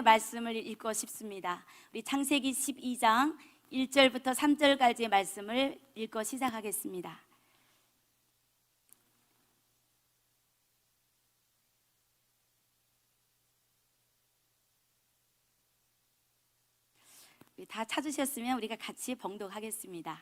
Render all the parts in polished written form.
하나님의 말씀을 읽고 싶습니다. 우리 창세기 12장 1절부터 3절까지의 말씀을 읽고 시작하겠습니다. 다 찾으셨으면 우리가 같이 봉독하겠습니다.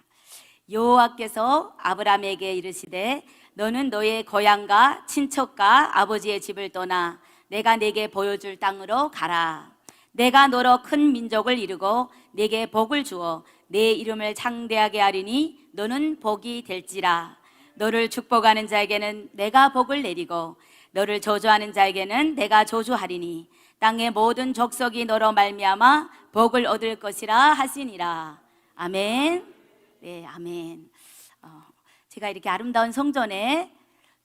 여호와께서 아브라함에게 이르시되 너는 너의 고향과 친척과 아버지의 집을 떠나 내가 네게 보여줄 땅으로 가라. 내가 너로 큰 민족을 이루고 네게 복을 주어 네 이름을 창대하게 하리니 너는 복이 될지라. 너를 축복하는 자에게는 내가 복을 내리고 너를 저주하는 자에게는 내가 저주하리니 땅의 모든 족속이 너로 말미암아 복을 얻을 것이라 하시니라. 아멘. 네, 아멘. 제가 이렇게 아름다운 성전에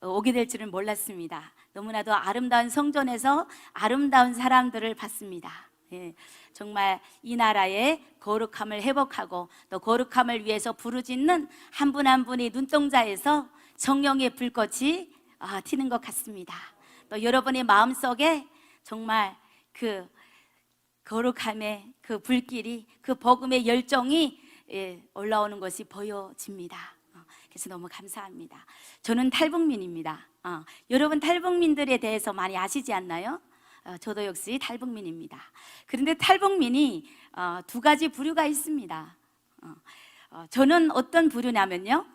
오게 될 줄은 몰랐습니다. 너무나도 아름다운 성전에서 아름다운 사람들을 봤습니다. 예, 정말 이 나라의 거룩함을 회복하고 또 거룩함을 위해서 부르짖는 한 분 한 분이 눈동자에서 성령의 불꽃이 튀는 것 같습니다. 또 여러분의 마음속에 정말 그 거룩함의 그 불길이, 그 복음의 열정이 올라오는 것이 보여집니다. 그래서 너무 감사합니다. 저는 탈북민입니다. 여러분 탈북민들에 대해서 많이 아시지 않나요? 저도 역시 탈북민입니다. 그런데 탈북민이 두 가지 부류가 있습니다. 저는 어떤 부류냐면요,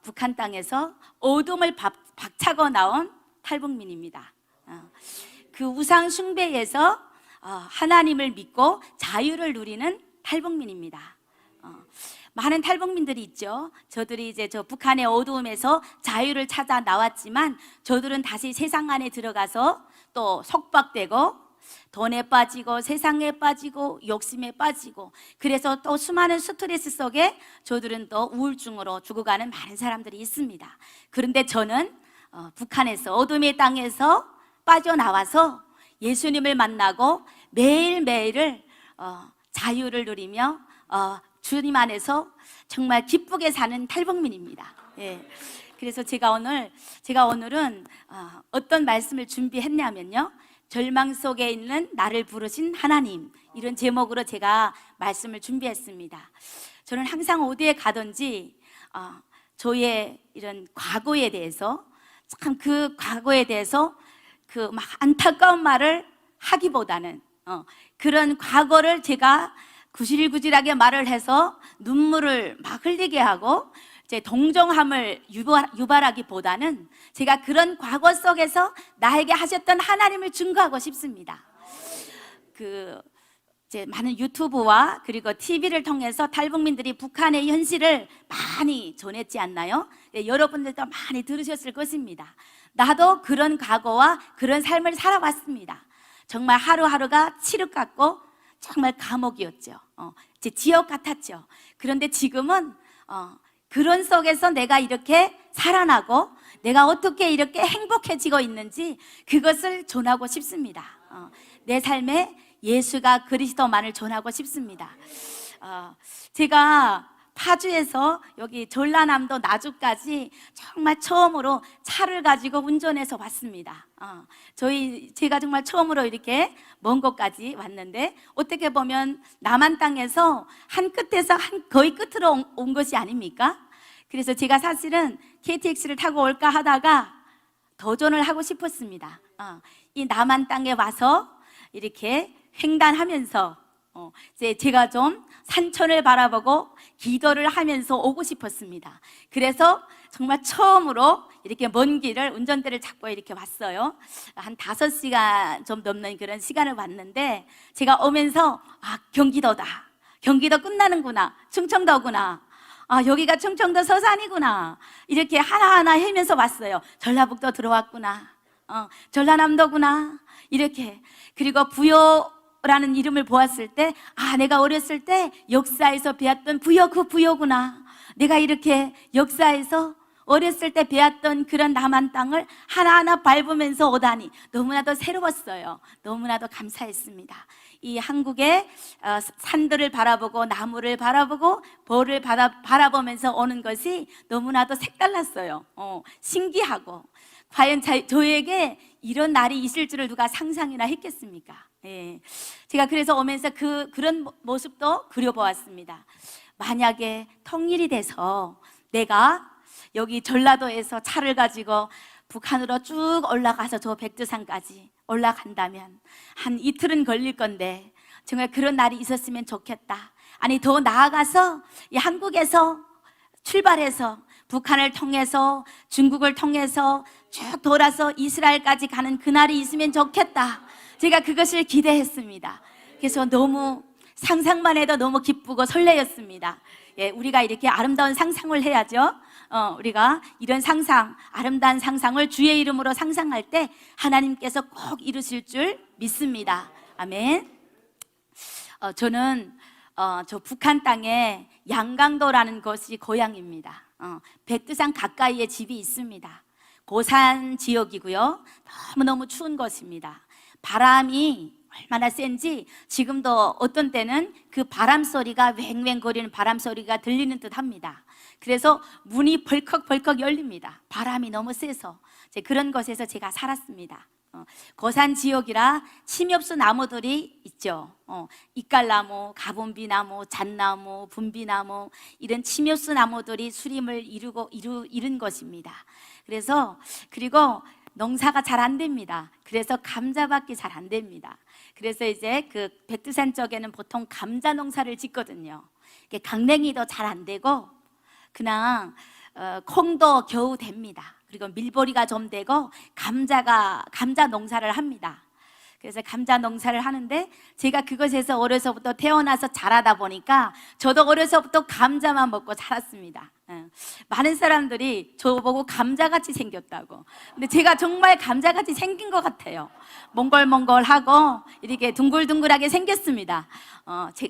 북한 땅에서 어둠을 박차고 나온 탈북민입니다. 그 우상 숭배에서 하나님을 믿고 자유를 누리는 탈북민입니다. 많은 탈북민들이 있죠. 저들이 이제 저 북한의 어두움에서 자유를 찾아 나왔지만 저들은 다시 세상 안에 들어가서 또 속박되고 돈에 빠지고 세상에 빠지고 욕심에 빠지고, 그래서 또 수많은 스트레스 속에 저들은 또 우울증으로 죽어가는 많은 사람들이 있습니다. 그런데 저는 북한에서 어둠의 땅에서 빠져나와서 예수님을 만나고 매일매일을 자유를 누리며 주님 안에서 정말 기쁘게 사는 탈북민입니다. 예. 그래서 제가 오늘은 어떤 말씀을 준비했냐면요, 절망 속에 있는 나를 부르신 하나님, 이런 제목으로 제가 말씀을 준비했습니다. 저는 항상 어디에 가든지 저의 이런 과거에 대해서, 참 그 과거에 대해서 그 막 안타까운 말을 하기보다는 그런 과거를 제가 구질구질하게 말을 해서 눈물을 막 흘리게 하고 제 동정함을 유발하기보다는 제가 그런 과거 속에서 나에게 하셨던 하나님을 증거하고 싶습니다. 이제 많은 유튜브와 그리고 TV를 통해서 탈북민들이 북한의 현실을 많이 전했지 않나요? 네, 여러분들도 많이 들으셨을 것입니다. 나도 그런 과거와 그런 삶을 살아왔습니다. 정말 하루하루가 칠흑 같고 정말 감옥이었죠. 제 지옥 같았죠. 그런데 지금은 그런 속에서 내가 이렇게 살아나고 내가 어떻게 이렇게 행복해지고 있는지 그것을 전하고 싶습니다. 내 삶에 예수가 그리스도만을 전하고 싶습니다. 제가 파주에서 여기 전라남도 나주까지 정말 처음으로 차를 가지고 운전해서 왔습니다. 제가 정말 처음으로 이렇게 먼 곳까지 왔는데, 어떻게 보면 남한 땅에서 한 끝에서 거의 끝으로 온 것이 아닙니까? 그래서 제가 사실은 KTX를 타고 올까 하다가 도전을 하고 싶었습니다. 이 남한 땅에 와서 이렇게 횡단하면서 제가 좀 산천을 바라보고 기도를 하면서 오고 싶었습니다. 그래서 정말 처음으로 이렇게 먼 길을 운전대를 잡고 이렇게 왔어요. 한 5시간 좀 넘는 그런 시간을 왔는데, 제가 오면서 경기도다, 경기도 끝나는구나, 충청도구나, 여기가 충청도 서산이구나, 이렇게 하나하나 헤면서 왔어요. 전라북도 들어왔구나, 전라남도구나, 이렇게. 그리고 부여라는 이름을 보았을 때, 내가 어렸을 때 역사에서 배웠던 부여, 그 부여구나. 내가 이렇게 역사에서 어렸을 때 배웠던 그런 남한 땅을 하나하나 밟으면서 오다니 너무나도 새로웠어요. 너무나도 감사했습니다. 이 한국의 산들을 바라보고 나무를 바라보고 벌을 바라보면서 오는 것이 너무나도 색달랐어요. 신기하고, 과연 저에게 이런 날이 있을 줄을 누가 상상이나 했겠습니까? 예. 제가 그래서 오면서 그런 모습도 그려보았습니다. 만약에 통일이 돼서 내가 여기 전라도에서 차를 가지고 북한으로 쭉 올라가서 저 백두산까지 올라간다면 한 이틀은 걸릴 건데 정말 그런 날이 있었으면 좋겠다. 아니, 더 나아가서 이 한국에서 출발해서 북한을 통해서 중국을 통해서 쭉 돌아서 이스라엘까지 가는 그날이 있으면 좋겠다. 제가 그것을 기대했습니다. 그래서 너무 상상만 해도 너무 기쁘고 설레였습니다. 예, 우리가 이렇게 아름다운 상상을 해야죠. 우리가 이런 상상, 아름다운 상상을 주의 이름으로 상상할 때 하나님께서 꼭 이루실 줄 믿습니다. 아멘. 저는 저 북한 땅에 양강도라는 곳이 고향입니다. 백두산 가까이에 집이 있습니다. 고산 지역이고요. 너무너무 추운 곳입니다. 바람이 얼마나 센지 지금도 어떤 때는 그 바람 소리가 왱왱거리는 바람 소리가 들리는 듯 합니다. 그래서 문이 벌컥벌컥 열립니다. 바람이 너무 세서. 그런 곳에서 제가 살았습니다. 고산 지역이라 침엽수 나무들이 있죠. 이깔나무, 가본비나무, 잣나무, 분비나무, 이런 침엽수 나무들이 수림을 이룬 것입니다. 그리고 농사가 잘 안 됩니다. 그래서 감자밖에 잘 안 됩니다. 그래서 이제 그 백두산 쪽에는 보통 감자 농사를 짓거든요. 강냉이도 잘 안 되고 그냥 콩도 겨우 됩니다. 그리고 밀보리가 좀 되고 감자 농사를 합니다. 그래서 감자 농사를 하는데 제가 그것에서 어려서부터 태어나서 자라다 보니까 저도 어려서부터 감자만 먹고 자랐습니다. 많은 사람들이 저보고 감자같이 생겼다고. 근데 제가 정말 감자같이 생긴 것 같아요. 몽골몽골하고 이렇게 둥글둥글하게 생겼습니다.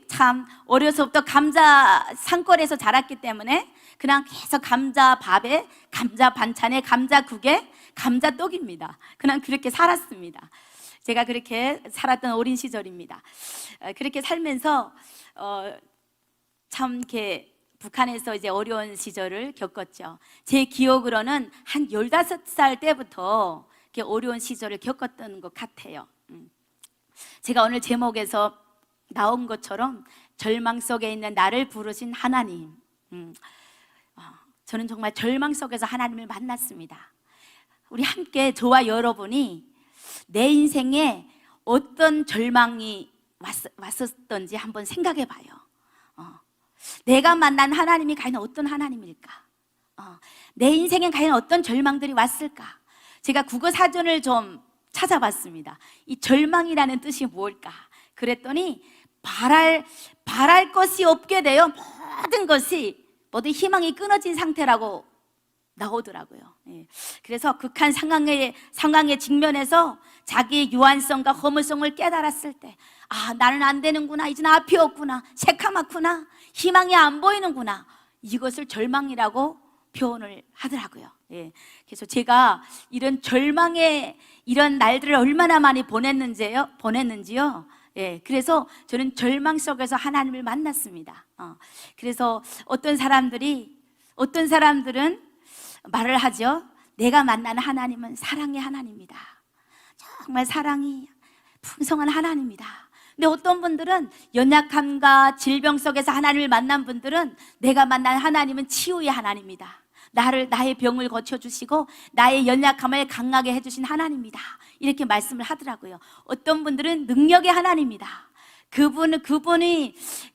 참 어려서부터 감자 산골에서 자랐기 때문에 그냥 계속 감자 밥에, 감자 반찬에, 감자국에, 감자떡입니다. 그냥 그렇게 살았습니다. 제가 그렇게 살았던 어린 시절입니다. 그렇게 살면서 참 이렇게 북한에서 이제 어려운 시절을 겪었죠. 제 기억으로는 한 15살 때부터 이렇게 어려운 시절을 겪었던 것 같아요. 제가 오늘 제목에서 나온 것처럼 절망 속에 있는 나를 부르신 하나님. 저는 정말 절망 속에서 하나님을 만났습니다. 우리 함께 저와 여러분이 내 인생에 어떤 절망이 왔었던지 한번 생각해 봐요. 내가 만난 하나님이 과연 어떤 하나님일까? 내 인생에 과연 어떤 절망들이 왔을까? 제가 국어 사전을 좀 찾아봤습니다. 이 절망이라는 뜻이 뭘까? 그랬더니 바랄 것이 없게 되어 모든 것이 모두 희망이 끊어진 상태라고 나오더라고요. 그래서 극한 상황에 직면해서 자기의 유한성과 허무성을 깨달았을 때, 나는 안 되는구나, 이젠 앞이 없구나, 새카맣구나, 희망이 안 보이는구나, 이것을 절망이라고 표현을 하더라고요. 그래서 제가 이런 절망의 이런 날들을 얼마나 많이 보냈는지요. 그래서 저는 절망 속에서 하나님을 만났습니다. 그래서 어떤 사람들은 말을 하죠. 내가 만나는 하나님은 사랑의 하나님이다. 정말 사랑이 풍성한 하나님이다. 근데 어떤 분들은 연약함과 질병 속에서 하나님을 만난 분들은 내가 만난 하나님은 치유의 하나님이다. 나의 병을 고쳐주시고 나의 연약함을 강하게 해주신 하나님이다. 이렇게 말씀을 하더라고요. 어떤 분들은 능력의 하나님이다.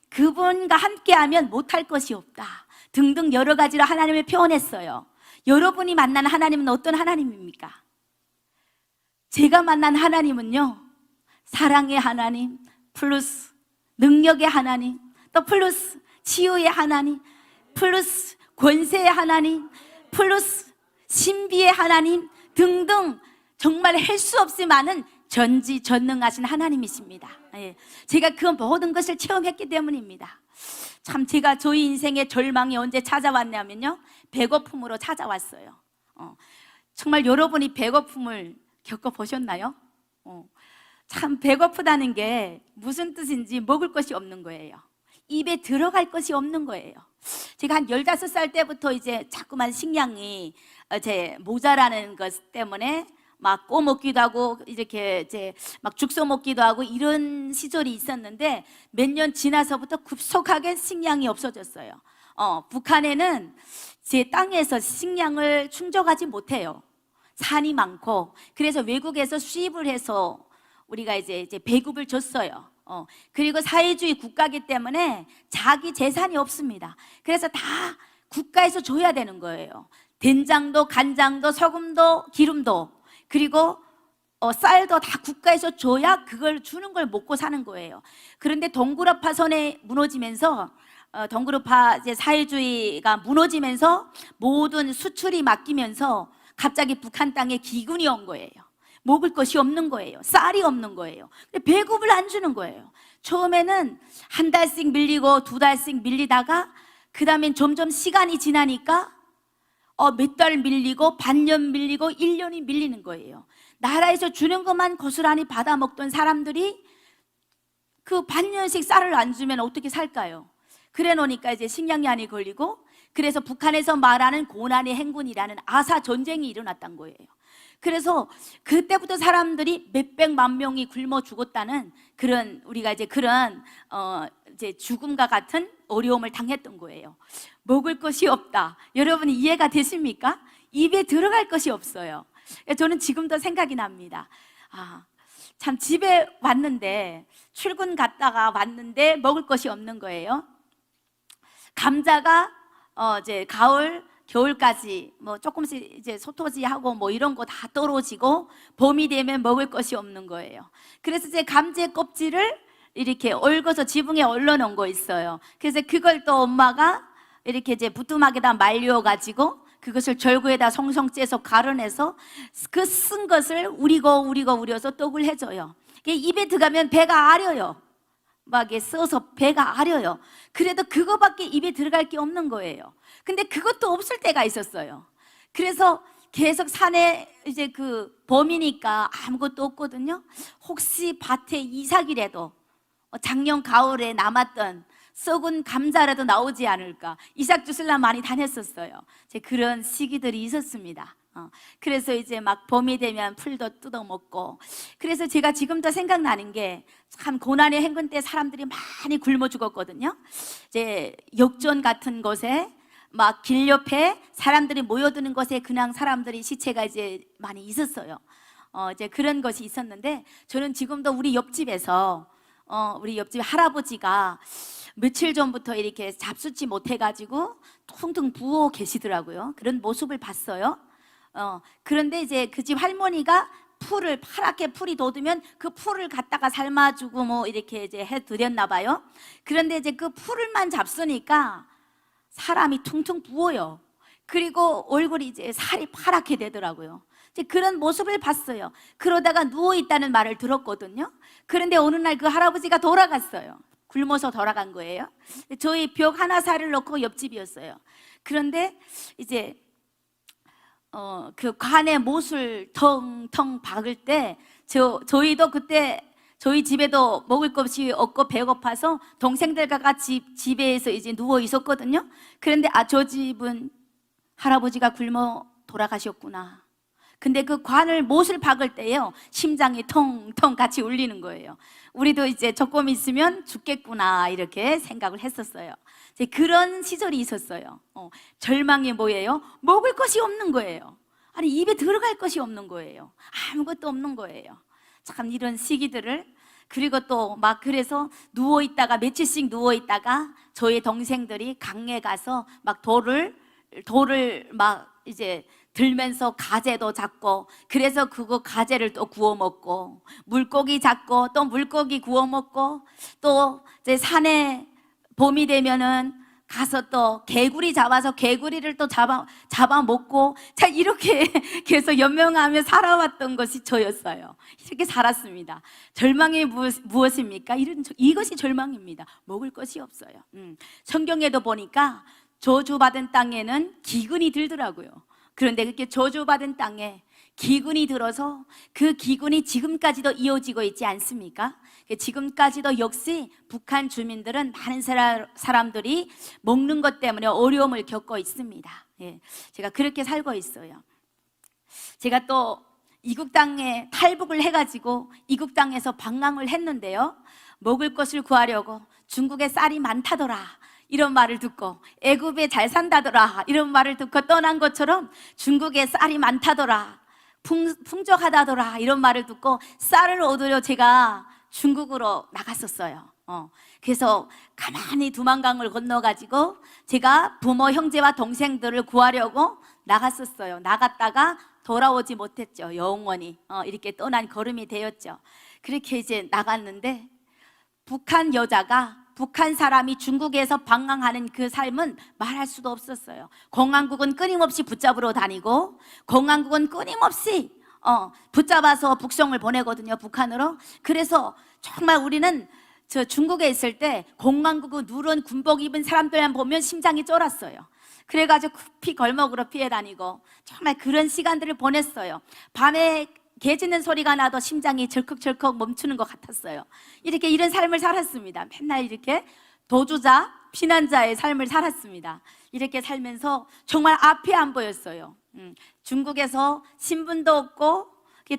그분과 함께하면 못할 것이 없다. 등등 여러 가지로 하나님을 표현했어요. 여러분이 만난 하나님은 어떤 하나님입니까? 제가 만난 하나님은요, 사랑의 하나님 플러스 능력의 하나님, 또 플러스 치유의 하나님, 플러스 권세의 하나님, 플러스 신비의 하나님 등등 정말 할 수 없이 많은 전지전능하신 하나님이십니다. 제가 그 모든 것을 체험했기 때문입니다. 참 제가 저희 인생의 절망이 언제 찾아왔냐면요, 배고픔으로 찾아왔어요. 정말 여러분이 배고픔을 겪어보셨나요? 참 배고프다는 게 무슨 뜻인지 먹을 것이 없는 거예요. 입에 들어갈 것이 없는 거예요. 제가 한 15살 때부터 이제 자꾸만 식량이 제 모자라는 것 때문에 막 꼬먹기도 하고 이렇게 이제 막 죽서 먹기도 하고 이런 시절이 있었는데 몇 년 지나서부터 급속하게 식량이 없어졌어요. 북한에는 제 땅에서 식량을 충족하지 못해요. 산이 많고. 그래서 외국에서 수입을 해서 우리가 이제 배급을 줬어요. 그리고 사회주의 국가이기 때문에 자기 재산이 없습니다. 그래서 다 국가에서 줘야 되는 거예요. 된장도 간장도 소금도 기름도 그리고 쌀도 다 국가에서 줘야 그걸 주는 걸 먹고 사는 거예요. 그런데 동구라파 선에 무너지면서 동구라파 이제 사회주의가 무너지면서 모든 수출이 맡기면서 갑자기 북한 땅에 기근이 온 거예요. 먹을 것이 없는 거예요. 쌀이 없는 거예요. 배급을 안 주는 거예요. 처음에는 한 달씩 밀리고 두 달씩 밀리다가 그 다음엔 점점 시간이 지나니까 몇 달 밀리고 반년 밀리고 1년이 밀리는 거예요. 나라에서 주는 것만 고스란히 받아 먹던 사람들이 그 반년씩 쌀을 안 주면 어떻게 살까요? 그래 놓으니까 이제 식량난이 걸리고, 그래서 북한에서 말하는 고난의 행군이라는 아사 전쟁이 일어났던 거예요. 그래서 그때부터 사람들이 몇백만 명이 굶어 죽었다는 그런, 우리가 이제 그런 이제 죽음과 같은 어려움을 당했던 거예요. 먹을 것이 없다. 여러분 이해가 되십니까? 입에 들어갈 것이 없어요. 저는 지금도 생각이 납니다. 참 집에 왔는데, 출근 갔다가 왔는데 먹을 것이 없는 거예요. 감자가 이제 가을 겨울까지 뭐 조금씩 이제 소토지하고 뭐 이런 거 다 떨어지고 봄이 되면 먹을 것이 없는 거예요. 그래서 이제 감자 껍질을 이렇게 얽어서 지붕에 얼려 놓은 거 있어요. 그래서 그걸 또 엄마가 이렇게 이제 부뚜막에다 말려 가지고 그것을 절구에다 송송 째서 갈아내서 그 쓴 것을 우리고 우려서 떡을 해줘요. 입에 들어가면 배가 아려요. 막 써서 배가 아려요. 그래도 그거밖에 입에 들어갈 게 없는 거예요. 근데 그것도 없을 때가 있었어요. 그래서 계속 산에 이제 그 봄이니까 아무것도 없거든요. 혹시 밭에 이삭이라도 작년 가을에 남았던 썩은 감자라도 나오지 않을까, 이삭 주스려 많이 다녔었어요. 그런 시기들이 있었습니다. 그래서 이제 막 봄이 되면 풀도 뜯어먹고. 그래서 제가 지금도 생각나는 게, 참 고난의 행군 때 사람들이 많이 굶어 죽었거든요. 이제 역전 같은 곳에 막 길 옆에 사람들이 모여드는 곳에 그냥 사람들이 시체가 이제 많이 있었어요. 이제 그런 것이 있었는데, 저는 지금도 우리 옆집에서 우리 옆집 할아버지가 며칠 전부터 이렇게 잡수지 못해가지고 퉁퉁 부어 계시더라고요. 그런 모습을 봤어요. 그런데 이제 그 집 할머니가 풀을 파랗게 풀이 돋으면 그 풀을 갖다가 삶아주고 뭐 이렇게 이제 해드렸나 봐요. 그런데 이제 그 풀을만 잡수니까 사람이 퉁퉁 부어요. 그리고 얼굴이 이제 살이 파랗게 되더라고요. 이제 그런 모습을 봤어요. 그러다가 누워있다는 말을 들었거든요. 그런데 어느 날 그 할아버지가 돌아갔어요. 굶어서 돌아간 거예요. 저희 벽 하나 살을 놓고 옆집이었어요. 그런데 이제 그 관에 못을 텅텅 박을 때 저희도 그때 저희 집에도 먹을 것이 없고 배고파서 동생들과 같이 집에서 이제 누워 있었거든요. 그런데 저 집은 할아버지가 굶어 돌아가셨구나. 근데 그 관을 못을 박을 때요, 심장이 텅텅 같이 울리는 거예요. 우리도 이제 조금 있으면 죽겠구나 이렇게 생각을 했었어요. 이제 그런 시절이 있었어요. 절망이 뭐예요? 먹을 것이 없는 거예요. 아니 입에 들어갈 것이 없는 거예요. 아무것도 없는 거예요. 참 이런 시기들을. 그리고 또 막 그래서 누워있다가 며칠씩 누워있다가 저희 동생들이 강에 가서 막 돌을 막 이제 들면서 가재도 잡고, 그래서 그거 가재를 또 구워 먹고, 물고기 잡고 또 물고기 구워 먹고, 또 이제 산에 봄이 되면은 가서 또 개구리 잡아서 개구리를 또 잡아 먹고, 자 이렇게 계속 연명하며 살아왔던 것이 저였어요. 이렇게 살았습니다. 절망이 무엇입니까? 이것이 절망입니다. 먹을 것이 없어요. 성경에도 보니까 저주받은 땅에는 기근이 들더라고요. 그런데 그렇게 저주받은 땅에 기근이 들어서 그 기근이 지금까지도 이어지고 있지 않습니까? 지금까지도 역시 북한 주민들은 많은 사람들이 먹는 것 때문에 어려움을 겪고 있습니다. 제가 그렇게 살고 있어요. 제가 또 이국 땅에 탈북을 해가지고 이국 땅에서 방랑을 했는데요, 먹을 것을 구하려고 중국에 쌀이 많다더라 이런 말을 듣고, 애굽에 잘 산다더라 이런 말을 듣고 떠난 것처럼 중국에 쌀이 많다더라, 풍족하다더라 이런 말을 듣고 쌀을 얻으려 제가 중국으로 나갔었어요. 그래서 가만히 두만강을 건너가지고 제가 부모 형제와 동생들을 구하려고 나갔었어요. 나갔다가 돌아오지 못했죠. 영원히 이렇게 떠난 걸음이 되었죠. 그렇게 이제 나갔는데, 북한 여자가, 북한 사람이 중국에서 방황하는 그 삶은 말할 수도 없었어요. 공항국은 끊임없이 붙잡으러 다니고, 공항국은 끊임없이 붙잡아서 북송을 보내거든요, 북한으로. 그래서 정말 우리는 저 중국에 있을 때 공항국 누런 군복 입은 사람들만 보면 심장이 쫄았어요. 그래가지고 급히 걸먹으로 피해 다니고 정말 그런 시간들을 보냈어요. 밤에 개 짖는 소리가 나도 심장이 절컥절컥 멈추는 것 같았어요. 이렇게 이런 삶을 살았습니다. 맨날 이렇게 도주자, 피난자의 삶을 살았습니다. 이렇게 살면서 정말 앞이 안 보였어요. 중국에서 신분도 없고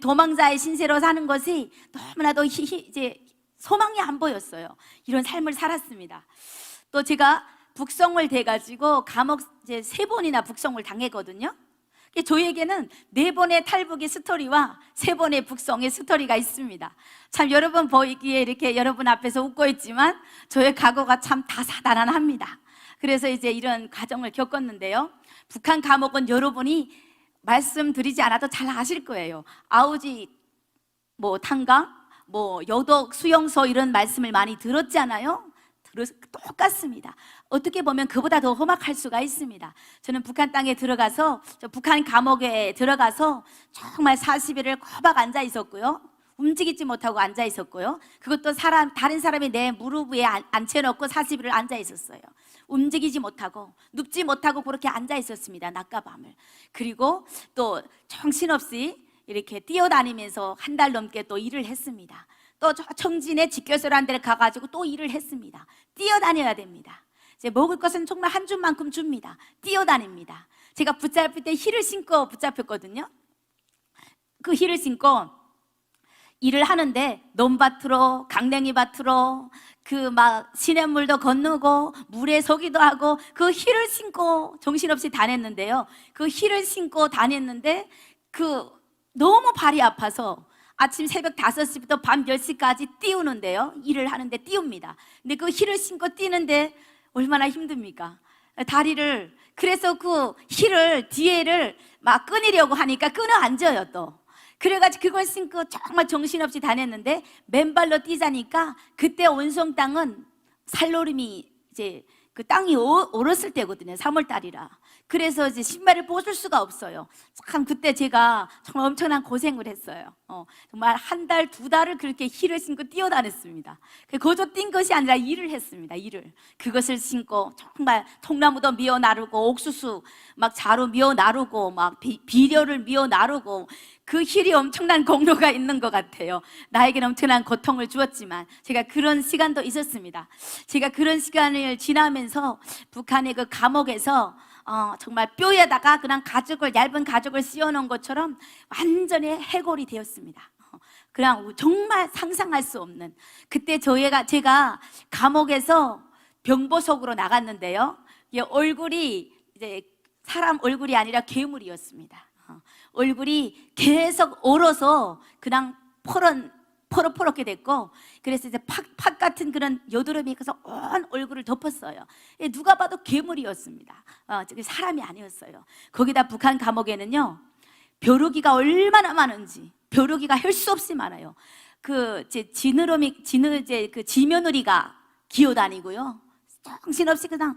도망자의 신세로 사는 것이 너무나도 이제 소망이 안 보였어요. 이런 삶을 살았습니다. 또 제가 북송을 돼가지고 감옥 이제 3번이나 북송을 당했거든요. 저에게는 4번의 탈북의 스토리와 3번의 북송의 스토리가 있습니다. 참 여러분 보이기에 이렇게 여러분 앞에서 웃고 있지만 저의 각오가 참 다사다난합니다. 그래서 이제 이런 과정을 겪었는데요, 북한 감옥은 여러분이 말씀드리지 않아도 잘 아실 거예요. 아우지 탄광, 여독, 수용소 이런 말씀을 많이 들었잖아요. 똑같습니다. 어떻게 보면 그보다 더 험악할 수가 있습니다. 저는 북한 땅에 들어가서, 북한 감옥에 들어가서 정말 40일을 꼬박 앉아 있었고요, 움직이지 못하고 앉아 있었고요, 그것도 다른 사람이 내 무릎 위에 앉혀놓고 40일을 앉아 있었어요. 움직이지 못하고 눕지 못하고 그렇게 앉아 있었습니다, 낮과 밤을. 그리고 또 정신없이 이렇게 뛰어다니면서 1달 넘게 또 일을 했습니다. 또 청진에 직결소라는 데를 가가지고 또 일을 했습니다. 뛰어다녀야 됩니다. 이제 먹을 것은 정말 한 줌만큼 줍니다. 뛰어다닙니다. 제가 붙잡힐 때 힐을 신고 붙잡혔거든요. 그 힐을 신고 일을 하는데 논밭으로, 강냉이 밭으로, 시냇물도 건너고 물에 서기도 하고 그 힐을 신고 정신없이 다녔는데요, 그 힐을 신고 다녔는데 너무 발이 아파서 아침 새벽 5시부터 밤 10시까지 띄우는데요, 일을 하는데 띄웁니다. 근데 그 힐을 신고 뛰는데 얼마나 힘듭니까? 다리를. 그래서 그 힐을, 뒤에를 막 끊으려고 하니까 끊어 앉아요 또. 그래가지고 그걸 신고 정말 정신없이 다녔는데, 맨발로 뛰자니까 그때 온성 땅은 살노름이 이제 그 땅이 얼었을 때거든요, 3월달이라. 그래서 이제 신발을 벗을 수가 없어요. 참 그때 제가 정말 엄청난 고생을 했어요. 정말 1달, 2달을 그렇게 힐을 신고 뛰어다녔습니다. 거저 뛴 것이 아니라 일을 했습니다. 일을. 그것을 신고 정말 통나무도 미어 나르고 옥수수 막 자루 미어 나르고 막 비료를 미어 나르고, 그 힐이 엄청난 공로가 있는 것 같아요. 나에게는 엄청난 고통을 주었지만 제가 그런 시간도 있었습니다. 제가 그런 시간을 지나면서 북한의 그 감옥에서 정말 뼈에다가 그냥 얇은 가죽을 씌워놓은 것처럼 완전히 해골이 되었습니다. 그냥 정말 상상할 수 없는. 그때 제가 감옥에서 병보석으로 나갔는데요, 얼굴이 이제 사람 얼굴이 아니라 괴물이었습니다. 얼굴이 계속 얼어서 그냥 퍼렇게 됐고, 그래서 이제 팥 같은 그런 여드름이 있어서 온 얼굴을 덮었어요. 누가 봐도 괴물이었습니다. 사람이 아니었어요. 거기다 북한 감옥에는요, 벼룩이가 얼마나 많은지, 벼룩이가 할 수 없이 많아요. 지며느리가 기어다니고요, 정신없이 그냥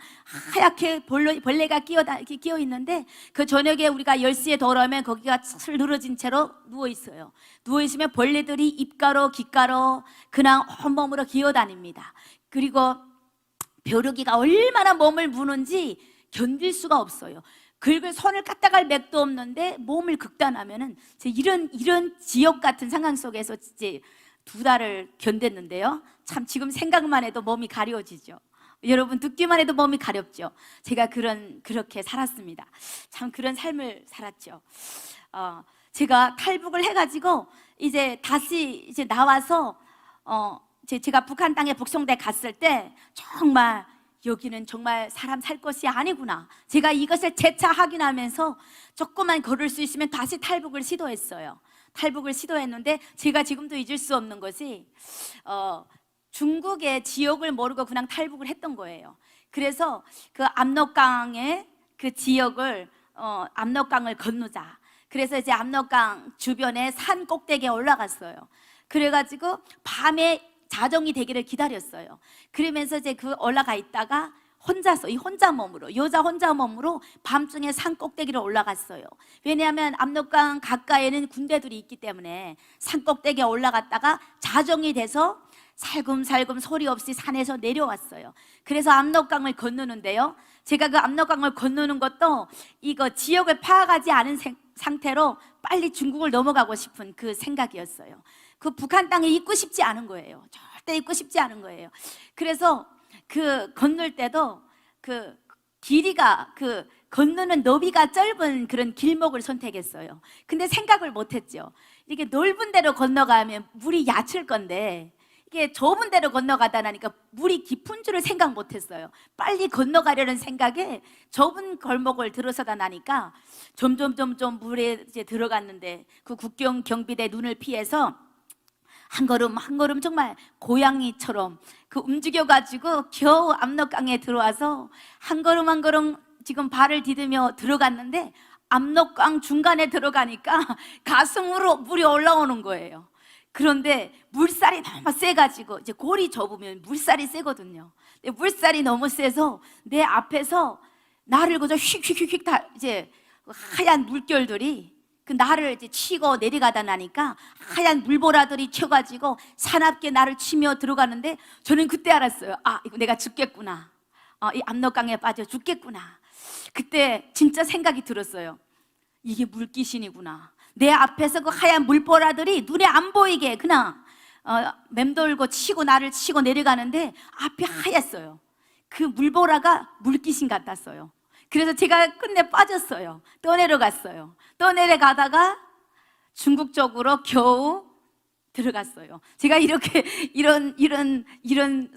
하얗게 벌레가 끼어 있는데, 그 저녁에 우리가 10시에 돌아오면 거기가 슬 늘어진 채로 누워 있어요. 누워 있으면 벌레들이 입가로 귓가로 그냥 온몸으로 기어다닙니다. 그리고 벼룩이가 얼마나 몸을 무는지 견딜 수가 없어요. 긁을 손을 까딱할 맥도 없는데 몸을 극단하면은 이런 지옥 같은 상황 속에서 이제 2달을 견뎠는데요, 참 지금 생각만 해도 몸이 가려지죠. 여러분 듣기만 해도 몸이 가렵죠. 제가 그렇게 살았습니다. 참 그런 삶을 살았죠. 제가 탈북을 해가지고 이제 다시 이제 나와서 제가 북한 땅에 북송돼 갔을 때 정말 여기는 정말 사람 살 곳이 아니구나. 제가 이것을 재차 확인하면서 조금만 걸을 수 있으면 다시 탈북을 시도했어요. 탈북을 시도했는데 제가 지금도 잊을 수 없는 것이 중국의 지역을 모르고 그냥 탈북을 했던 거예요. 그래서 그 압록강의 그 지역을 압록강을 건너자. 그래서 이제 압록강 주변에 산 꼭대기에 올라갔어요. 그래가지고 밤에 자정이 되기를 기다렸어요. 그러면서 이제 그 올라가 있다가 혼자서 여자 혼자 몸으로 밤중에 산 꼭대기로 올라갔어요. 왜냐하면 압록강 가까이에는 군대들이 있기 때문에 산 꼭대기에 올라갔다가 자정이 돼서 살금살금 소리 없이 산에서 내려왔어요. 그래서 압록강을 건너는데요, 제가 그 압록강을 건너는 것도 이거 지역을 파악하지 않은 상태로 빨리 중국을 넘어가고 싶은 그 생각이었어요. 그 북한 땅에 있고 싶지 않은 거예요. 절대 있고 싶지 않은 거예요. 그래서 그 건널 때도 그 길이가 건너는 너비가 짧은 그런 길목을 선택했어요. 근데 생각을 못했죠. 이게 넓은 데로 건너가면 물이 얕을 건데 이게 좁은 데로 건너가다 나니까 물이 깊은 줄을 생각 못했어요. 빨리 건너가려는 생각에 좁은 골목을 들어서다 나니까 점점 물에 이제 들어갔는데 그 국경 경비대 눈을 피해서 한 걸음 한 걸음 정말 고양이처럼 그 움직여가지고 겨우 압록강에 들어와서 한 걸음 한 걸음 지금 발을 디디며 들어갔는데 압록강 중간에 들어가니까 가슴으로 물이 올라오는 거예요. 그런데 물살이 너무 세가지고 이제 골이 좁으면 물살이 세거든요. 근데 물살이 너무 세서 내 앞에서 나를 그저 휙휙휙 다 이제 하얀 물결들이 그 나를 이제 치고 내려가다 나니까 하얀 물보라들이 쳐가지고 사납게 나를 치며 들어가는데 저는 그때 알았어요. 아, 이거 내가 죽겠구나. 이 압록강에 빠져 죽겠구나. 그때 진짜 생각이 들었어요. 이게 물귀신이구나. 내 앞에서 그 하얀 물보라들이 눈에 안 보이게 그냥 맴돌고 치고 나를 치고 내려가는데 앞이 하얗어요. 그 물보라가 물귀신 같았어요. 그래서 제가 끝내 빠졌어요. 떠내려갔어요. 떠내려가다가 중국 쪽으로 겨우 들어갔어요. 제가 이렇게 이런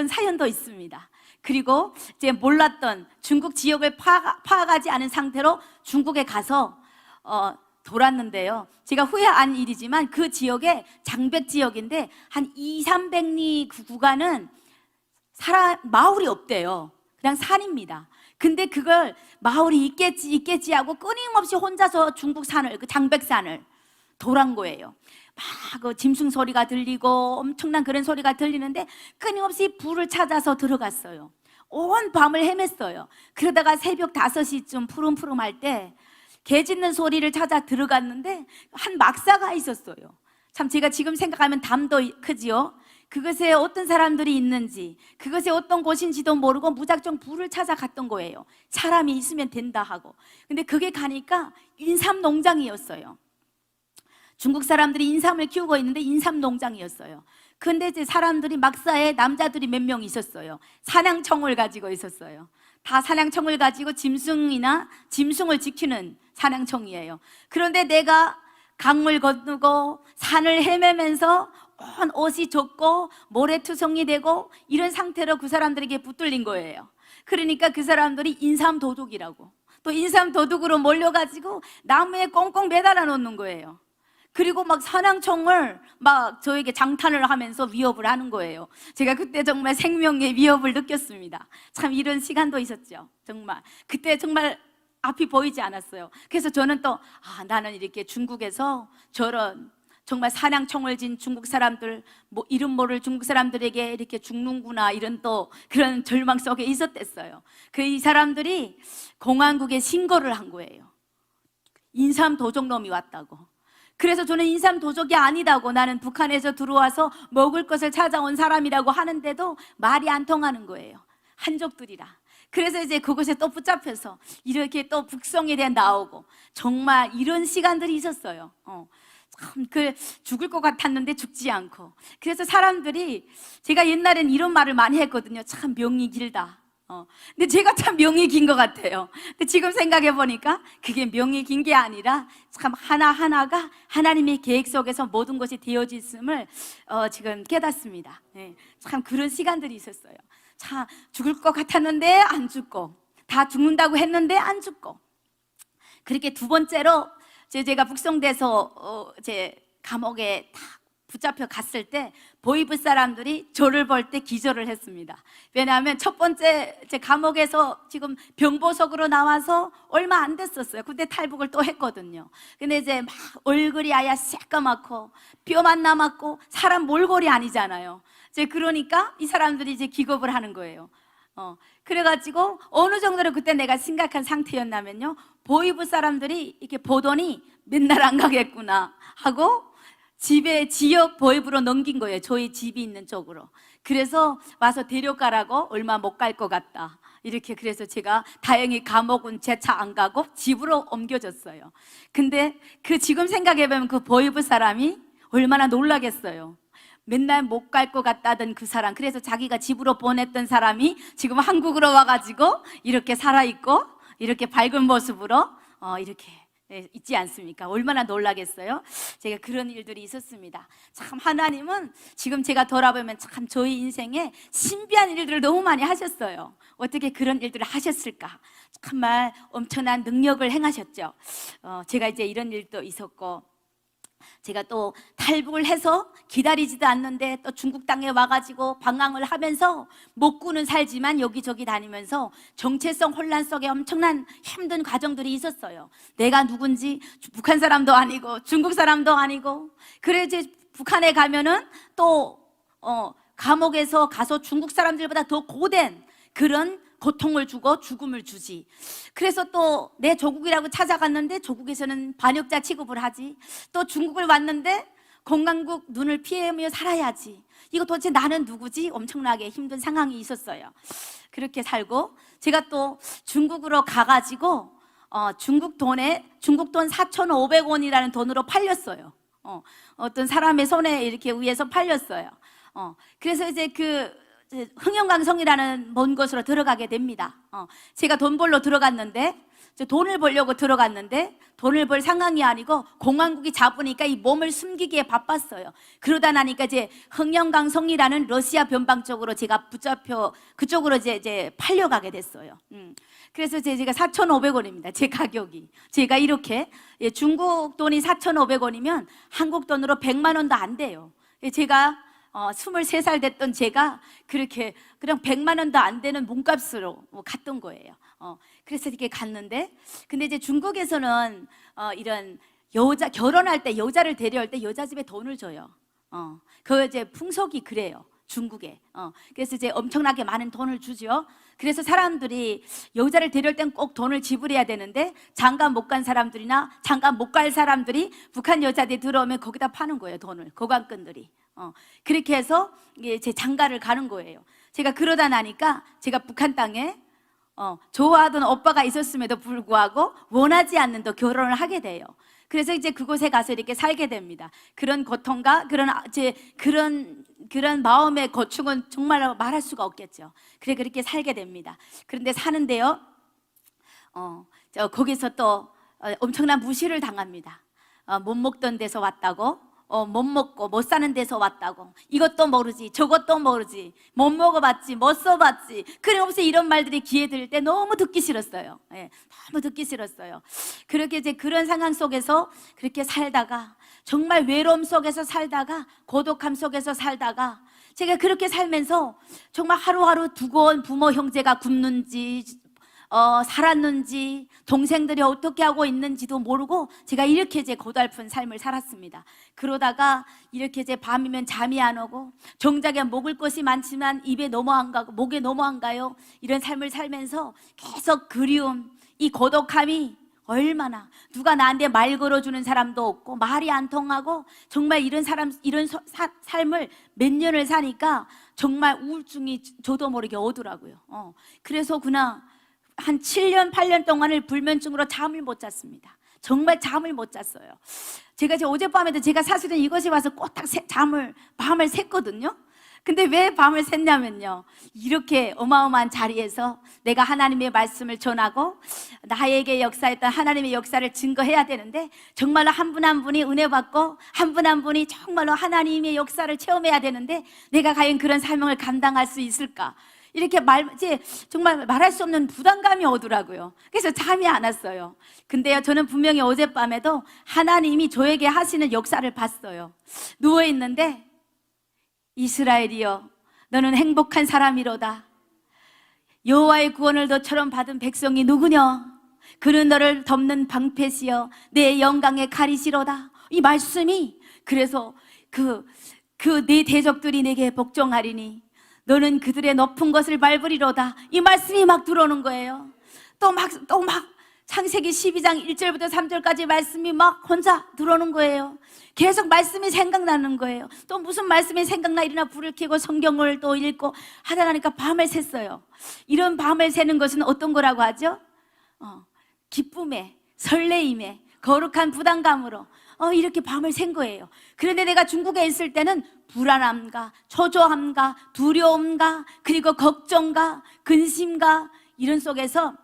사연도 있습니다. 그리고 이제 몰랐던 중국 지역을 파악하지 않은 상태로 중국에 가서 돌았는데요. 제가 후회한 일이지만 그 지역에 장백 지역인데 한 200~300리 그 구간은 마을이 없대요. 그냥 산입니다. 근데 그걸 마을이 있겠지 하고 끊임없이 혼자서 중국 산을, 그 장백산을 돌한 거예요. 막 그 짐승 소리가 들리고 엄청난 그런 소리가 들리는데 끊임없이 불을 찾아서 들어갔어요. 온 밤을 헤맸어요. 그러다가 새벽 5시쯤 푸름푸름할 때 개 짖는 소리를 찾아 들어갔는데 한 막사가 있었어요. 참 제가 지금 생각하면 담도 크지요. 그것에 어떤 사람들이 있는지, 그것이 어떤 곳인지도 모르고 무작정 불을 찾아갔던 거예요. 사람이 있으면 된다 하고. 근데 그게 가니까 인삼 농장이었어요. 중국 사람들이 인삼을 키우고 있는데 인삼 농장이었어요. 근데 이제 사람들이 막사에 남자들이 몇 명 있었어요. 사냥총을 가지고 있었어요. 다 사냥총을 가지고 짐승을 지키는 사냥총이에요. 그런데 내가 강물 건너고 산을 헤매면서 온 옷이 젖고 모래투성이 되고 이런 상태로 그 사람들에게 붙들린 거예요. 그러니까 그 사람들이 인삼 도둑이라고, 또 인삼 도둑으로 몰려가지고 나무에 꽁꽁 매달아 놓는 거예요. 그리고 막 사냥총을 막 저에게 장탄을 하면서 위협을 하는 거예요. 제가 그때 정말 생명의 위협을 느꼈습니다. 참 이런 시간도 있었죠. 정말 그때 정말 앞이 보이지 않았어요. 그래서 저는 또 나는 이렇게 중국에서 저런 정말 사냥총을 진 중국 사람들, 이름 모를 중국 사람들에게 이렇게 죽는구나, 이런 또 그런 절망 속에 있었댔어요. 이 사람들이 공안국에 신고를 한 거예요. 인삼 도적놈이 왔다고. 그래서 저는 인삼 도적이 아니다고, 나는 북한에서 들어와서 먹을 것을 찾아온 사람이라고 하는데도 말이 안 통하는 거예요. 한족들이라. 그래서 이제 그곳에 또 붙잡혀서 이렇게 또 북성에 대한 나오고, 정말 이런 시간들이 있었어요. 참 죽을 것 같았는데 죽지 않고. 그래서 사람들이, 제가 옛날엔 이런 말을 많이 했거든요. 참 명이 길다. 근데 제가 참 명이 긴 것 같아요. 근데 지금 생각해 보니까 그게 명이 긴 게 아니라 참 하나하나가 하나님의 계획 속에서 모든 것이 되어져 있음을 지금 깨닫습니다. 네, 참 그런 시간들이 있었어요. 참 죽을 것 같았는데 안 죽고, 다 죽는다고 했는데 안 죽고. 그렇게 두 번째로 제가 북송돼서 제 감옥에 딱 붙잡혀 갔을 때 보이브 사람들이 저를 볼 때 기절을 했습니다. 왜냐하면 첫 번째 제 감옥에서 지금 병보석으로 나와서 얼마 안 됐었어요. 그때 탈북을 또 했거든요. 근데 이제 막 얼굴이 아야 새까맣고 뼈만 남았고 사람 몰골이 아니잖아요. 이제 그러니까 이 사람들이 이제 기겁을 하는 거예요. 그래가지고 어느 정도로 그때 내가 심각한 상태였냐면요, 보이브 사람들이 이렇게 보더니 맨날 안 가겠구나 하고 집에 지역 보이브로 넘긴 거예요. 저희 집이 있는 쪽으로. 그래서 와서 데려가라고, 얼마 못 갈 것 같다 이렇게. 그래서 제가 다행히 감옥은 제 차 안 가고 집으로 옮겨졌어요. 근데 지금 생각해보면 그 보이브 사람이 얼마나 놀라겠어요. 맨날 못 갈 것 같다던 그 사람, 그래서 자기가 집으로 보냈던 사람이 지금 한국으로 와가지고 이렇게 살아있고 이렇게 밝은 모습으로 이렇게 있지 않습니까? 얼마나 놀라겠어요? 제가 그런 일들이 있었습니다. 참 하나님은 지금 제가 돌아보면 참 저희 인생에 신비한 일들을 너무 많이 하셨어요. 어떻게 그런 일들을 하셨을까? 정말 엄청난 능력을 행하셨죠. 제가 이제 이런 일도 있었고, 제가 또 탈북을 해서 기다리지도 않는데 또 중국 땅에 와가지고 방황을 하면서 목구는 살지만 여기저기 다니면서 정체성 혼란 속에 엄청난 힘든 과정들이 있었어요. 내가 누군지 북한 사람도 아니고 중국 사람도 아니고. 그래 이제 북한에 가면은 또 감옥에서 가서 중국 사람들보다 더 고된 그런 고통을 주고 죽음을 주지. 그래서 또 내 조국이라고 찾아갔는데 조국에서는 반역자 취급을 하지. 또 중국을 왔는데 공산국 눈을 피하며 살아야지. 이거 도대체 나는 누구지? 엄청나게 힘든 상황이 있었어요. 그렇게 살고 제가 또 중국으로 가가지고 중국 돈 4,500원이라는 돈으로 팔렸어요. 어떤 사람의 손에 이렇게 위에서 팔렸어요. 그래서 이제 흥영강성이라는 먼 곳으로 들어가게 됩니다. 제가 돈 벌러 들어갔는데, 돈을 벌려고 들어갔는데 돈을 벌 상황이 아니고 공화국이 잡으니까 이 몸을 숨기기에 바빴어요. 그러다 나니까 이제 흥영강성이라는 러시아 변방 쪽으로 제가 붙잡혀 그쪽으로 이제 팔려가게 됐어요. 그래서 제가 4,500원입니다. 제 가격이. 제가 이렇게 중국 돈이 4,500원이면 한국 돈으로 100만 원도 안 돼요. 제가 23살 됐던 제가 그렇게 그냥 100만 원도 안 되는 몸값으로 갔던 거예요. 그래서 이렇게 갔는데, 근데 이제 중국에서는 이런 결혼할 때 여자를 데려올 때 여자 집에 돈을 줘요. 그 이제 풍속이 그래요, 중국에. 그래서 이제 엄청나게 많은 돈을 주죠. 그래서 사람들이 여자를 데려올 땐 꼭 돈을 지불해야 되는데 장가 못 간 사람들이나 장가 못 갈 사람들이 북한 여자들이 들어오면 거기다 파는 거예요, 돈을. 거관꾼들이. 그렇게 해서 제 장가를 가는 거예요. 제가 그러다 나니까 제가 북한 땅에 좋아하던 오빠가 있었음에도 불구하고 원하지 않는 또 결혼을 하게 돼요. 그래서 이제 그곳에 가서 이렇게 살게 됩니다. 그런 고통과 그런 마음의 고충은 정말 말할 수가 없겠죠. 그렇게 살게 됩니다. 그런데 사는데요, 거기서 또 엄청난 무시를 당합니다. 못 먹던 데서 왔다고, 못 먹고 못 사는 데서 왔다고, 이것도 모르지 저것도 모르지, 못 먹어봤지 못 써봤지, 그러면서 이런 말들이 귀에 들을 때 너무 듣기 싫었어요. 너무 듣기 싫었어요. 그렇게 이제 그런 상황 속에서 그렇게 살다가, 정말 외로움 속에서 살다가, 고독함 속에서 살다가, 제가 그렇게 살면서 정말 하루하루 두고온 부모 형제가 굶는지 살았는지, 동생들이 어떻게 하고 있는지도 모르고 제가 이렇게 제 고달픈 삶을 살았습니다. 그러다가 이렇게 제 밤이면 잠이 안 오고, 정작에 먹을 것이 많지만 입에 너무 안 가고 목에 너무 안 가요. 이런 삶을 살면서 계속 그리움, 이 고독함이 얼마나, 누가 나한테 말 걸어주는 사람도 없고 말이 안 통하고, 정말 이런 삶을 몇 년을 사니까 정말 우울증이 저도 모르게 오더라고요. 그래서 한 7년, 8년 동안을 불면증으로 잠을 못 잤습니다. 정말 잠을 못 잤어요. 제가 어젯밤에도 제가 사실은 이곳에 와서 꼬딱 밤을 샜거든요. 근데 왜 밤을 샜냐면요, 이렇게 어마어마한 자리에서 내가 하나님의 말씀을 전하고 나에게 역사했던 하나님의 역사를 증거해야 되는데, 정말로 한 분 한 분이 은혜 받고 한 분 한 분이 정말로 하나님의 역사를 체험해야 되는데, 내가 과연 그런 사명을 감당할 수 있을까? 이렇게 이제 정말 말할 수 없는 부담감이 오더라고요. 그래서 잠이 안 왔어요. 근데요, 저는 분명히 어젯밤에도 하나님이 저에게 하시는 역사를 봤어요. 누워있는데, 이스라엘이여, 너는 행복한 사람이로다. 여호와의 구원을 너처럼 받은 백성이 누구냐? 그는 너를 덮는 방패시여 내 영광의 칼이시로다. 이 말씀이, 그래서 내 대적들이 내게 복종하리니 너는 그들의 높은 것을 밟으리로다. 이 말씀이 막 들어오는 거예요. 또 막 창세기 12장 1절부터 3절까지 말씀이 막 혼자 들어오는 거예요. 계속 말씀이 생각나는 거예요. 또 무슨 말씀이 생각나 일어나 불을 켜고 성경을 또 읽고 하다 보니까 밤을 샜어요. 이런 밤을 새는 것은 어떤 거라고 하죠? 기쁨에, 설레임에, 거룩한 부담감으로 이렇게 밤을 샌 거예요. 그런데 내가 중국에 있을 때는 불안함과 초조함과 두려움과 그리고 걱정과 근심과 이런 속에서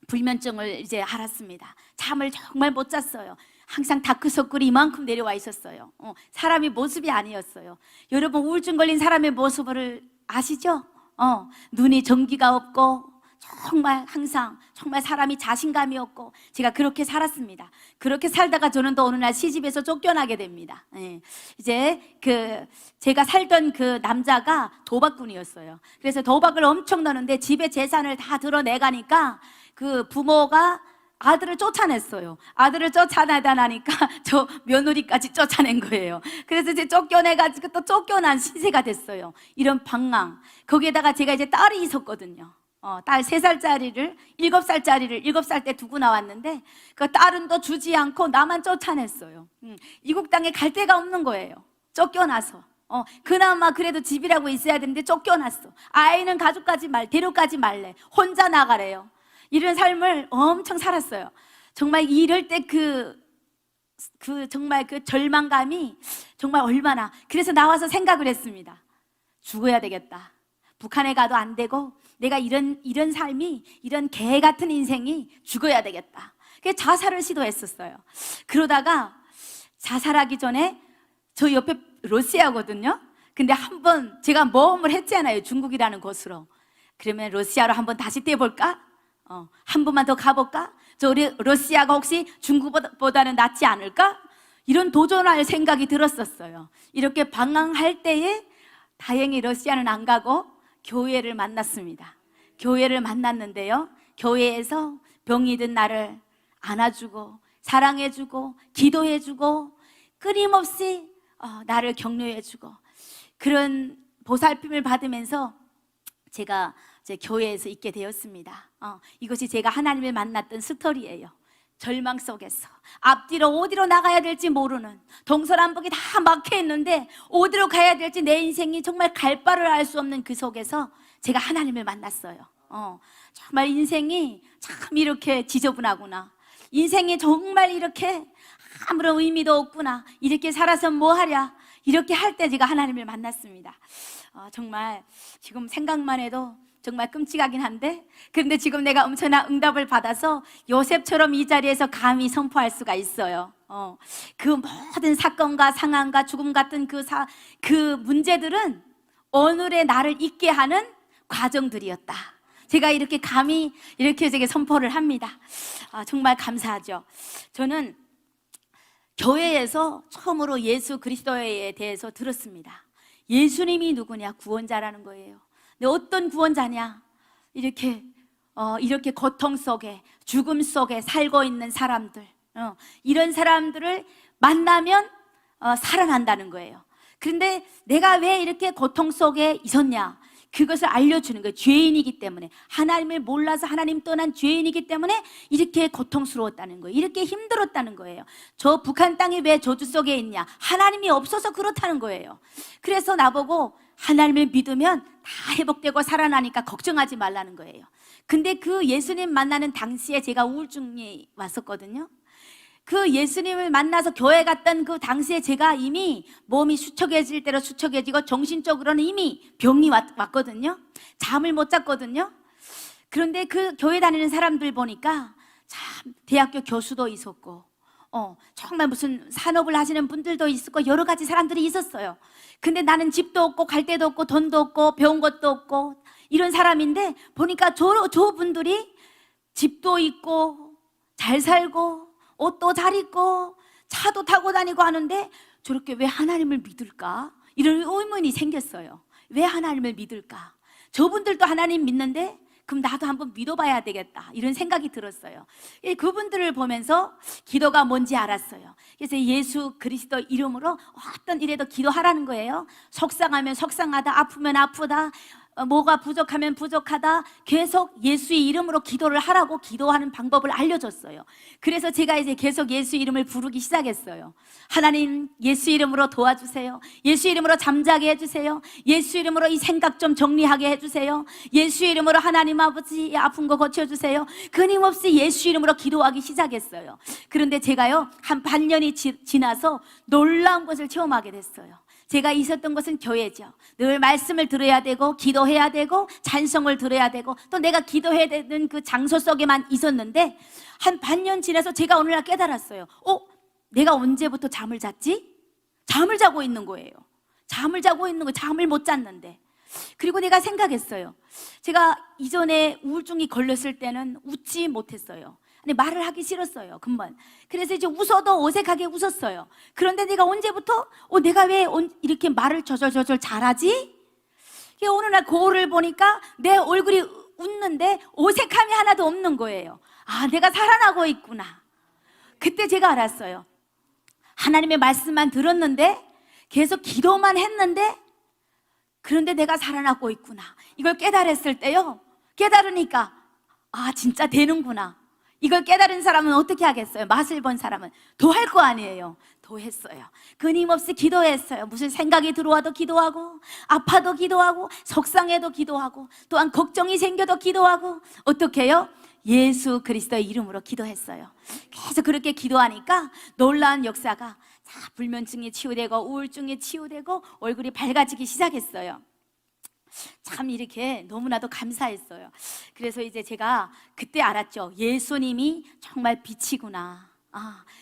불면증을 이제 알았습니다. 잠을 정말 못 잤어요. 항상 다크서클이 이만큼 내려와 있었어요. 사람이 모습이 아니었어요. 여러분, 우울증 걸린 사람의 모습을 아시죠? 눈이 전기가 없고 정말 항상 정말 사람이 자신감이 없고, 제가 그렇게 살았습니다. 그렇게 살다가 저는 또 어느 날 시집에서 쫓겨나게 됩니다. 이제 제가 살던 그 남자가 도박꾼이었어요. 그래서 도박을 엄청 넣는데 집에 재산을 다 드러내가니까 그 부모가 아들을 쫓아냈어요. 아들을 쫓아내다 나니까 저 며느리까지 쫓아낸 거예요. 그래서 이제 쫓겨내가지고 또 쫓겨난 신세가 됐어요. 이런 방황. 거기에다가 제가 이제 딸이 있었거든요. 딸 3살짜리를 7살짜리를 7살 때 두고 나왔는데, 그 딸은 또 주지 않고 나만 쫓아냈어요. 이국 땅에 갈 데가 없는 거예요. 쫓겨나서. 그나마 그래도 집이라고 있어야 되는데 쫓겨났어. 아이는 데려가지 말래. 혼자 나가래요. 이런 삶을 엄청 살았어요. 정말 이럴 때 정말 그 절망감이 정말 얼마나. 그래서 나와서 생각을 했습니다. 죽어야 되겠다. 북한에 가도 안 되고 내가 이런 삶이, 이런 개 같은 인생이 죽어야 되겠다. 그래서 자살을 시도했었어요. 그러다가 자살하기 전에 저 옆에 러시아거든요. 근데 한번 제가 모험을 했잖아요. 중국이라는 곳으로. 그러면 러시아로 한번 다시 떼볼까? 한 번만 더 가볼까? 러시아가 혹시 중국보다는 낫지 않을까? 이런 도전할 생각이 들었었어요. 이렇게 방황할 때에 다행히 러시아는 안 가고 교회를 만났습니다. 교회를 만났는데요, 교회에서 병이 든 나를 안아주고 사랑해주고 기도해주고 끊임없이 나를 격려해주고, 그런 보살핌을 받으면서 제가 이제 교회에서 있게 되었습니다. 이것이 제가 하나님을 만났던 스토리예요. 절망 속에서 앞뒤로 어디로 나가야 될지 모르는, 동서남북이 다 막혀 있는데 어디로 가야 될지 내 인생이 정말 갈 바를 알 수 없는 그 속에서 제가 하나님을 만났어요. 정말 인생이 참 이렇게 지저분하구나, 인생이 정말 이렇게 아무런 의미도 없구나, 이렇게 살아서 뭐 하랴, 이렇게 할 때 제가 하나님을 만났습니다. 정말 지금 생각만 해도 정말 끔찍하긴 한데, 그런데 지금 내가 엄청난 응답을 받아서 요셉처럼 이 자리에서 감히 선포할 수가 있어요. 그 모든 사건과 상황과 죽음 같은 그 문제들은 오늘의 나를 있게 하는 과정들이었다. 제가 이렇게 감히 이렇게 제게 선포를 합니다. 정말 감사하죠. 저는 교회에서 처음으로 예수 그리스도에 대해서 들었습니다. 예수님이 누구냐? 구원자라는 거예요. 근데 어떤 구원자냐? 이렇게 고통 속에, 죽음 속에 살고 있는 사람들, 이런 사람들을 만나면 살아난다는 거예요. 그런데 내가 왜 이렇게 고통 속에 있었냐? 그것을 알려주는 거예요. 죄인이기 때문에, 하나님을 몰라서 하나님 떠난 죄인이기 때문에 이렇게 고통스러웠다는 거예요. 이렇게 힘들었다는 거예요. 저 북한 땅이 왜 저주 속에 있냐? 하나님이 없어서 그렇다는 거예요. 그래서 나보고 하나님을 믿으면 다 회복되고 살아나니까 걱정하지 말라는 거예요. 근데 그 예수님 만나는 당시에 제가 우울증이 왔었거든요. 그 예수님을 만나서 교회 갔던 그 당시에 제가 이미 몸이 수척해질 대로 수척해지고 정신적으로는 이미 병이 왔거든요. 잠을 못 잤거든요. 그런데 그 교회 다니는 사람들 보니까 참 대학교 교수도 있었고 정말 무슨 산업을 하시는 분들도 있었고 여러 가지 사람들이 있었어요. 근데 나는 집도 없고 갈 데도 없고 돈도 없고 배운 것도 없고 이런 사람인데 보니까 저 분들이 집도 있고 잘 살고 옷도 잘 입고 차도 타고 다니고 하는데 저렇게 왜 하나님을 믿을까? 이런 의문이 생겼어요. 왜 하나님을 믿을까? 저분들도 하나님 믿는데 그럼 나도 한번 믿어봐야 되겠다 이런 생각이 들었어요. 그분들을 보면서 기도가 뭔지 알았어요. 그래서 예수 그리스도 이름으로 어떤 일에도 기도하라는 거예요. 속상하면 속상하다, 아프면 아프다, 뭐가 부족하면 부족하다, 계속 예수의 이름으로 기도를 하라고 기도하는 방법을 알려줬어요. 그래서 제가 이제 계속 예수 이름을 부르기 시작했어요. 하나님 예수 이름으로 도와주세요. 예수 이름으로 잠자게 해주세요. 예수 이름으로 이 생각 좀 정리하게 해주세요. 예수 이름으로 하나님 아버지 아픈 거 고쳐주세요. 끊임없이 예수 이름으로 기도하기 시작했어요. 그런데 제가요 한 반년이 지나서 놀라운 것을 체험하게 됐어요. 제가 있었던 것은 교회죠. 늘 말씀을 들어야 되고 기도해야 되고 찬송을 들어야 되고 또 내가 기도해야 되는 그 장소 속에만 있었는데 한 반년 지나서 제가 어느 날 깨달았어요. 내가 언제부터 잠을 잤지? 잠을 자고 있는 거예요. 잠을 자고 있는 거, 잠을 못 잤는데. 그리고 내가 생각했어요. 제가 이전에 우울증이 걸렸을 때는 웃지 못했어요. 근데 말을 하기 싫었어요, 금방. 그래서 이제 웃어도 어색하게 웃었어요. 그런데 내가 언제부터 내가 왜 이렇게 말을 저절저절 잘하지? 어느 날 거울을 보니까 내 얼굴이 웃는데 어색함이 하나도 없는 거예요. 아, 내가 살아나고 있구나. 그때 제가 알았어요. 하나님의 말씀만 들었는데 계속 기도만 했는데 그런데 내가 살아나고 있구나. 이걸 깨달았을 때요, 깨달으니까 아, 진짜 되는구나. 이걸 깨달은 사람은 어떻게 하겠어요? 맛을 본 사람은 더 할 거 아니에요. 더 했어요. 끊임없이 기도했어요. 무슨 생각이 들어와도 기도하고, 아파도 기도하고, 속상해도 기도하고, 또한 걱정이 생겨도 기도하고, 어떻게 해요? 예수 그리스도의 이름으로 기도했어요. 계속 그렇게 기도하니까 놀라운 역사가 불면증이 치유되고 우울증이 치유되고 얼굴이 밝아지기 시작했어요. 참 이렇게 너무나도 감사했어요. 그래서 이제 제가 그때 알았죠. 예수님이 정말 빛이구나.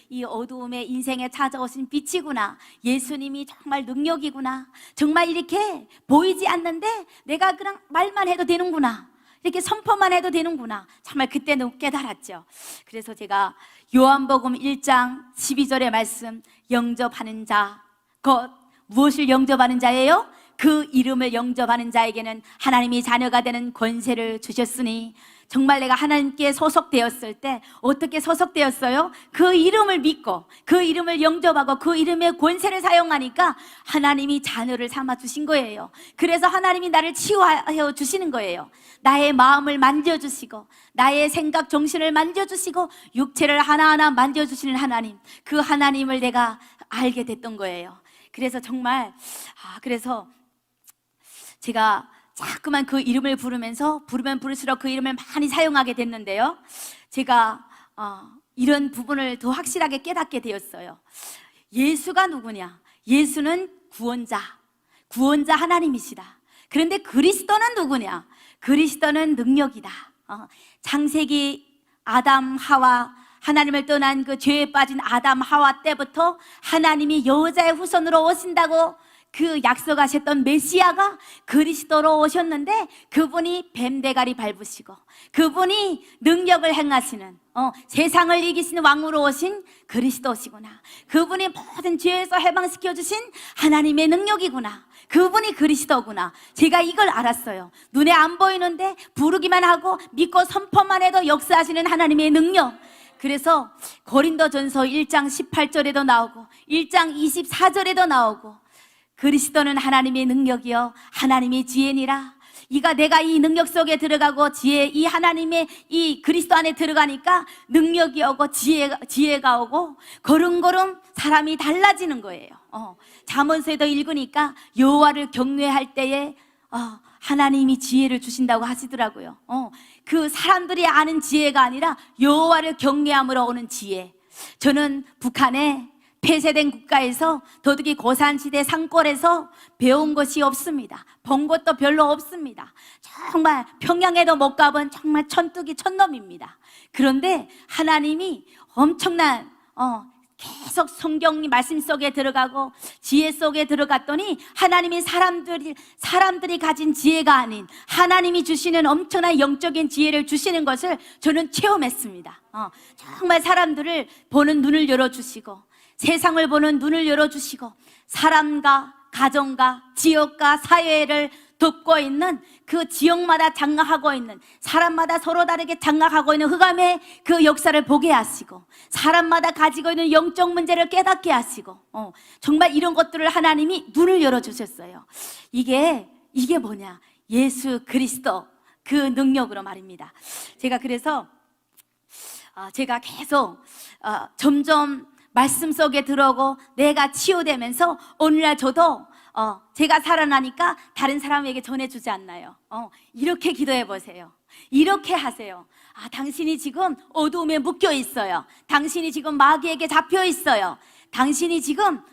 이 어두움의 인생에 찾아오신 빛이구나. 예수님이 정말 능력이구나. 정말 이렇게 보이지 않는데 내가 그냥 말만 해도 되는구나. 이렇게 선포만 해도 되는구나. 정말 그때는 깨달았죠. 그래서 제가 요한복음 1장 12절의 말씀, 영접하는 자, 곧 무엇을 영접하는 자예요? 그 이름을 영접하는 자에게는 하나님이 자녀가 되는 권세를 주셨으니, 정말 내가 하나님께 소속되었을 때 어떻게 소속되었어요? 그 이름을 믿고 그 이름을 영접하고 그 이름의 권세를 사용하니까 하나님이 자녀를 삼아 주신 거예요. 그래서 하나님이 나를 치유하여 주시는 거예요. 나의 마음을 만져주시고 나의 생각 정신을 만져주시고 육체를 하나하나 만져주시는 하나님, 그 하나님을 내가 알게 됐던 거예요. 그래서 정말 그래서 제가 자꾸만 그 이름을 부르면서 부르면 부를수록 그 이름을 많이 사용하게 됐는데요, 제가 이런 부분을 더 확실하게 깨닫게 되었어요. 예수가 누구냐? 예수는 구원자 하나님이시다. 그런데 그리스도는 누구냐? 그리스도는 능력이다. 창세기 아담 하와, 하나님을 떠난 그 죄에 빠진 아담 하와 때부터 하나님이 여자의 후손으로 오신다고 그 약속하셨던 메시아가 그리스도로 오셨는데, 그분이 뱀대가리 밟으시고 그분이 능력을 행하시는 세상을 이기시는 왕으로 오신 그리스도시구나. 그분이 모든 죄에서 해방시켜 주신 하나님의 능력이구나. 그분이 그리스도구나. 제가 이걸 알았어요. 눈에 안 보이는데 부르기만 하고 믿고 선포만 해도 역사하시는 하나님의 능력. 그래서 고린도전서 1장 18절에도 나오고 1장 24절에도 나오고, 그리스도는 하나님의 능력이요 하나님의 지혜니라. 내가 이 능력 속에 들어가고 지혜, 이 하나님의 이 그리스도 안에 들어가니까 능력이 오고 지혜가 오고 걸음걸음 사람이 달라지는 거예요. 잠언서에도 읽으니까 여호와를 경외할 때에 하나님이 지혜를 주신다고 하시더라고요. 그 사람들이 아는 지혜가 아니라 여호와를 경외함으로 오는 지혜. 저는 북한의 폐쇄된 국가에서 더욱이 고산지대 산골에서 배운 것이 없습니다. 본 것도 별로 없습니다. 정말 평양에도 못 가본 정말 천뚝이 천놈입니다. 그런데 하나님이 엄청난 계속 성경 말씀 속에 들어가고 지혜 속에 들어갔더니 하나님이 사람들이 가진 지혜가 아닌 하나님이 주시는 엄청난 영적인 지혜를 주시는 것을 저는 체험했습니다. 정말 사람들을 보는 눈을 열어주시고 세상을 보는 눈을 열어주시고 사람과 가정과 지역과 사회를 돕고 있는 그 지역마다 장악하고 있는 사람마다 서로 다르게 장악하고 있는 흑암의 그 역사를 보게 하시고 사람마다 가지고 있는 영적 문제를 깨닫게 하시고 정말 이런 것들을 하나님이 눈을 열어주셨어요. 이게 뭐냐? 예수 그리스도 그 능력으로 말입니다. 제가 그래서 제가 계속 점점 말씀 속에 들어오고 내가 치유되면서 오늘날 저도 제가 살아나니까 다른 사람에게 전해주지 않나요? 이렇게 기도해 보세요. 이렇게 하세요. 당신이 지금 어두움에 묶여 있어요. 당신이 지금 마귀에게 잡혀 있어요. 당신이 지금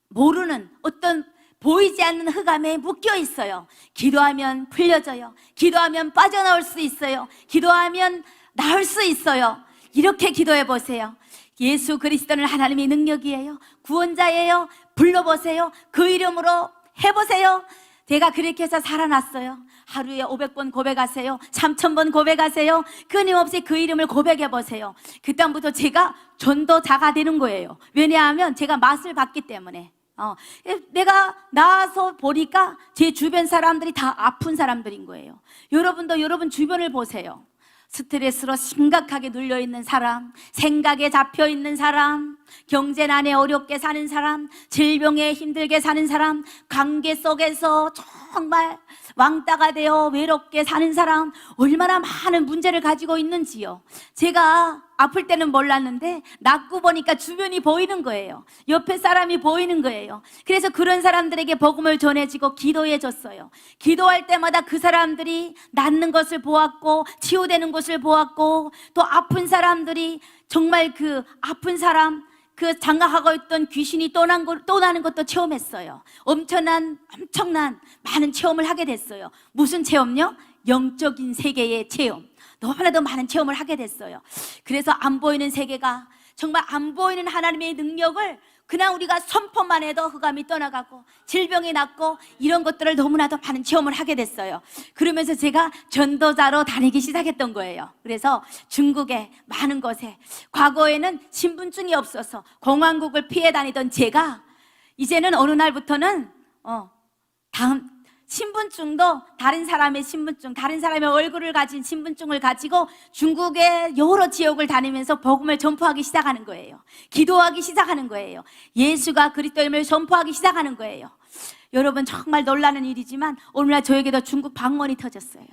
모르는 어떤 보이지 않는 흑암에 묶여 있어요. 기도하면 풀려져요. 기도하면 빠져나올 수 있어요. 기도하면 나을 수 있어요. 이렇게 기도해 보세요. 예수 그리스도는 하나님의 능력이에요. 구원자예요. 불러보세요. 그 이름으로 해보세요. 제가 그렇게 해서 살아났어요. 하루에 500번 고백하세요. 3000번 고백하세요. 끊임없이 그 이름을 고백해보세요. 그다음부터 제가 전도자가 되는 거예요. 왜냐하면 제가 맛을 봤기 때문에. 내가 나와서 보니까 제 주변 사람들이 다 아픈 사람들인 거예요. 여러분도 여러분 주변을 보세요. 스트레스로 심각하게 눌려있는 사람, 생각에 잡혀있는 사람, 경제난에 어렵게 사는 사람, 질병에 힘들게 사는 사람, 관계 속에서 정말 왕따가 되어 외롭게 사는 사람, 얼마나 많은 문제를 가지고 있는지요. 제가 아플 때는 몰랐는데 낫고 보니까 주변이 보이는 거예요. 옆에 사람이 보이는 거예요. 그래서 그런 사람들에게 복음을 전해지고 기도해 줬어요. 기도할 때마다 그 사람들이 낫는 것을 보았고 치유되는 것을 보았고 또 아픈 사람들이 정말 그 아픈 사람 그 장악하고 있던 귀신이 떠나는 것도 체험했어요. 엄청난 많은 체험을 하게 됐어요. 무슨 체험요? 영적인 세계의 체험. 너무나도 많은 체험을 하게 됐어요. 그래서 안 보이는 세계가 정말 안 보이는 하나님의 능력을 그냥 우리가 선포만 해도 흑암이 떠나가고 질병이 낫고 이런 것들을 너무나도 많은 체험을 하게 됐어요. 그러면서 제가 전도자로 다니기 시작했던 거예요. 그래서 중국의 많은 곳에 과거에는 신분증이 없어서 공항국을 피해 다니던 제가 이제는 어느 날부터는 신분증도 다른 사람의 신분증, 다른 사람의 얼굴을 가진 신분증을 가지고 중국의 여러 지역을 다니면서 복음을 전포하기 시작하는 거예요. 기도하기 시작하는 거예요. 예수가 그리스도임을 전포하기 시작하는 거예요. 여러분 정말 놀라는 일이지만 오늘날 저에게도 중국 방언이 터졌어요.